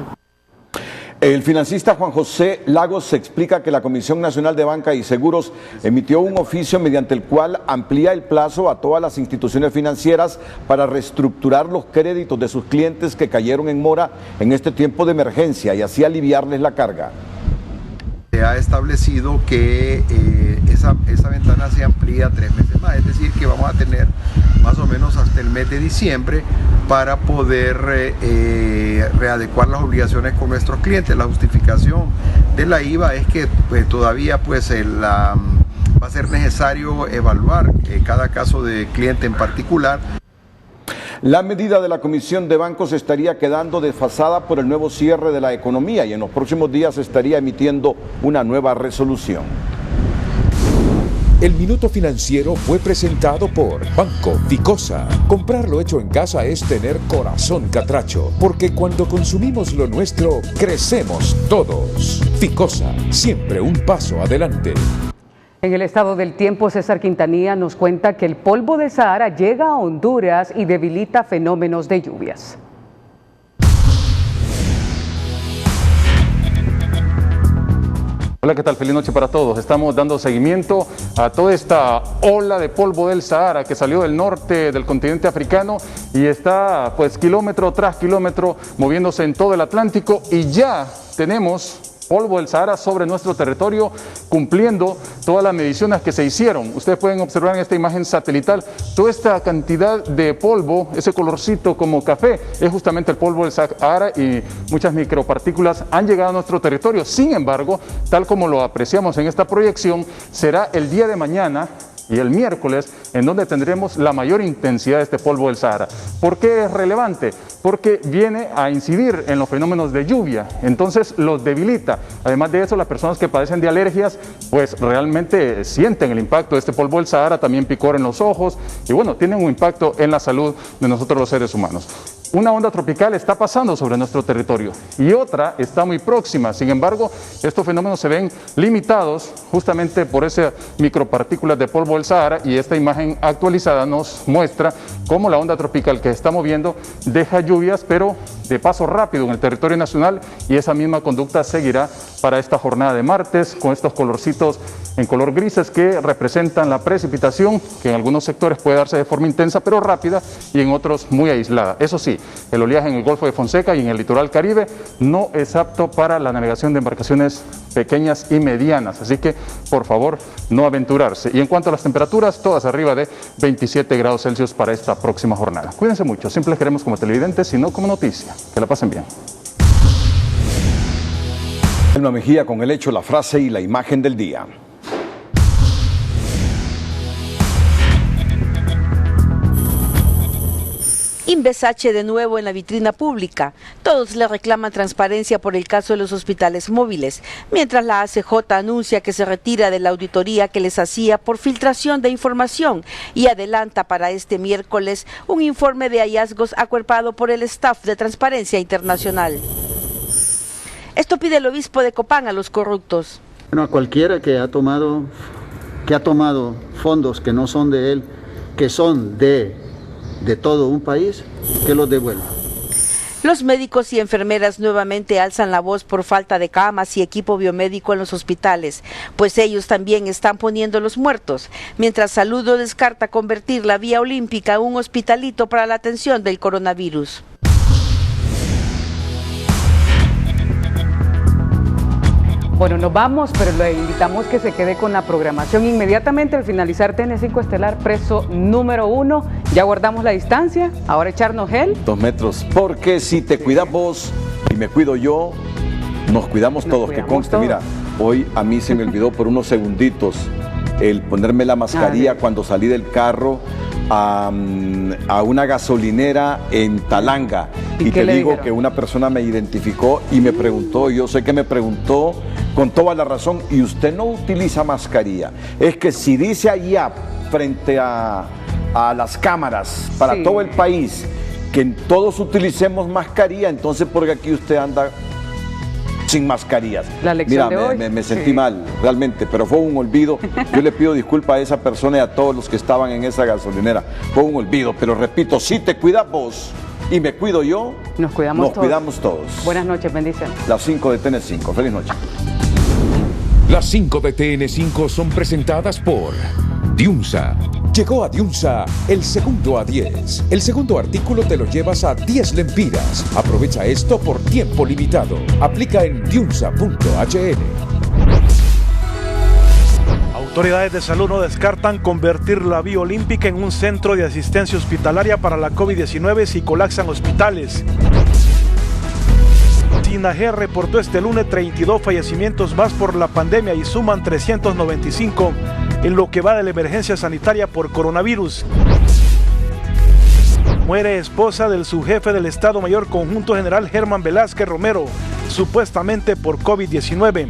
El financista Juan José Lagos explica que la Comisión Nacional de Banca y Seguros emitió un oficio mediante el cual amplía el plazo a todas las instituciones financieras para reestructurar los créditos de sus clientes que cayeron en mora en este tiempo de emergencia y así aliviarles la carga. Se ha establecido que esa ventana se amplía 3 meses más, es decir, que vamos a tener más o menos hasta el mes de diciembre para poder readecuar las obligaciones con nuestros clientes. La justificación de la IVA es que todavía va a ser necesario evaluar cada caso de cliente en particular. La medida de la Comisión de Bancos estaría quedando desfasada por el nuevo cierre de la economía y en los próximos días estaría emitiendo una nueva resolución. El Minuto Financiero fue presentado por Banco Ficosa. Comprar lo hecho en casa es tener corazón catracho, porque cuando consumimos lo nuestro, crecemos todos. Ficosa, siempre un paso adelante. En el estado del tiempo, César Quintanilla nos cuenta que el polvo del Sahara llega a Honduras y debilita fenómenos de lluvias. Hola, ¿qué tal? Feliz noche para todos. Estamos dando seguimiento a toda esta ola de polvo del Sahara que salió del norte del continente africano y está pues kilómetro tras kilómetro moviéndose en todo el Atlántico y ya tenemos polvo del Sahara sobre nuestro territorio, cumpliendo todas las mediciones que se hicieron. Ustedes pueden observar en esta imagen satelital toda esta cantidad de polvo, ese colorcito como café, es justamente el polvo del Sahara y muchas micropartículas han llegado a nuestro territorio. Sin embargo, tal como lo apreciamos en esta proyección, será el día de mañana y el miércoles en donde tendremos la mayor intensidad de este polvo del Sahara. ¿Por qué es relevante? Porque viene a incidir en los fenómenos de lluvia, entonces los debilita. Además de eso, las personas que padecen de alergias pues realmente sienten el impacto de este polvo del Sahara, también picor en los ojos y bueno, tienen un impacto en la salud de nosotros los seres humanos. una onda tropical está pasando sobre nuestro territorio y otra está muy próxima. Sin embargo, estos fenómenos se ven limitados justamente por esas micropartículas de polvo del Sahara, y esta imagen actualizada nos muestra cómo la onda tropical que está moviendo deja lluvias, pero de paso rápido en el territorio nacional, y esa misma conducta seguirá para esta jornada de martes con estos colorcitos en color grises que representan la precipitación, que en algunos sectores puede darse de forma intensa pero rápida y en otros muy aislada. Eso sí, el oleaje en el Golfo de Fonseca y en el litoral Caribe no es apto para la navegación de embarcaciones pequeñas y medianas, así que por favor no aventurarse. Y en cuanto a las temperaturas, todas arriba de 27 grados Celsius para esta próxima jornada. Cuídense mucho, siempre les queremos como televidentes y no como noticia. Que la pasen bien. Elma Mejía con el hecho, la frase y la imagen del día. Invesache de nuevo en la vitrina pública. Todos le reclaman transparencia por el caso de los hospitales móviles, mientras la ACJ anuncia que se retira de la auditoría que les hacía por filtración de información y adelanta para este miércoles un informe de hallazgos acuerpado por el staff de Transparencia Internacional. Esto pide el obispo de Copán a los corruptos. Bueno, a cualquiera que ha tomado fondos que no son de él, que son de todo un país, que los devuelva. Los médicos y enfermeras nuevamente alzan la voz por falta de camas y equipo biomédico en los hospitales, pues ellos también están poniendo los muertos, mientras Salud no descarta convertir la Vía Olímpica en un hospitalito para la atención del coronavirus. Bueno, nos vamos, pero le invitamos que se quede con la programación. Inmediatamente al finalizar TN5 Estelar, preso número 1. Ya guardamos la distancia, ahora echarnos gel. 2 metros, porque si te cuidas vos y me cuido yo, nos cuidamos todos, que conste. Todos. Mira, hoy a mí se me olvidó por unos segunditos el ponerme la mascarilla cuando salí del carro a una gasolinera en Talanga. Y te digo que una persona me identificó y me preguntó, yo sé que me preguntó con toda la razón, y usted no utiliza mascarilla. Es que si dice allá frente a las cámaras para todo el país que todos utilicemos mascarilla, entonces porque aquí usted anda sin mascarillas. La lección de hoy. Me sentí mal, realmente, pero fue un olvido. Yo le pido disculpas a esa persona y a todos los que estaban en esa gasolinera. Fue un olvido, pero repito, si te cuidas vos y me cuido yo, nos cuidamos todos. Buenas noches, bendiciones. Las 5 de TN5. Feliz noche. Las 5 de TN5 son presentadas por Diunsa. Llegó a Diunsa el segundo a 10. El segundo artículo te lo llevas a 10 lempiras. Aprovecha esto por tiempo limitado. Aplica en diunsa.hn. Autoridades de salud no descartan convertir la Vía Olímpica en un centro de asistencia hospitalaria para la COVID-19 si colapsan hospitales. SINAGE reportó este lunes 32 fallecimientos más por la pandemia y suman 395 en lo que va de la emergencia sanitaria por coronavirus. Muere esposa del subjefe del Estado Mayor Conjunto General Germán Velázquez Romero, supuestamente por COVID-19.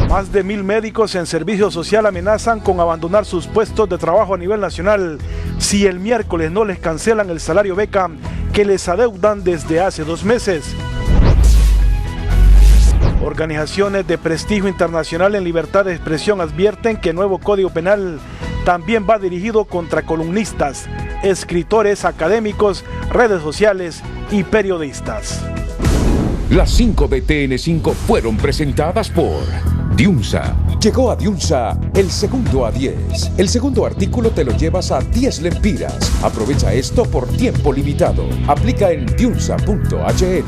Más de 1,000 médicos en servicio social amenazan con abandonar sus puestos de trabajo a nivel nacional si el miércoles no les cancelan el salario beca que les adeudan desde hace 2 meses. Organizaciones de prestigio internacional en libertad de expresión advierten que el nuevo Código Penal también va dirigido contra columnistas, escritores, académicos, redes sociales y periodistas. Las 5 de TN5 fueron presentadas por Diunsa. Llegó a Diunsa el segundo a 10. El segundo artículo te lo llevas a 10 lempiras. Aprovecha esto por tiempo limitado. Aplica en diunsa.hn.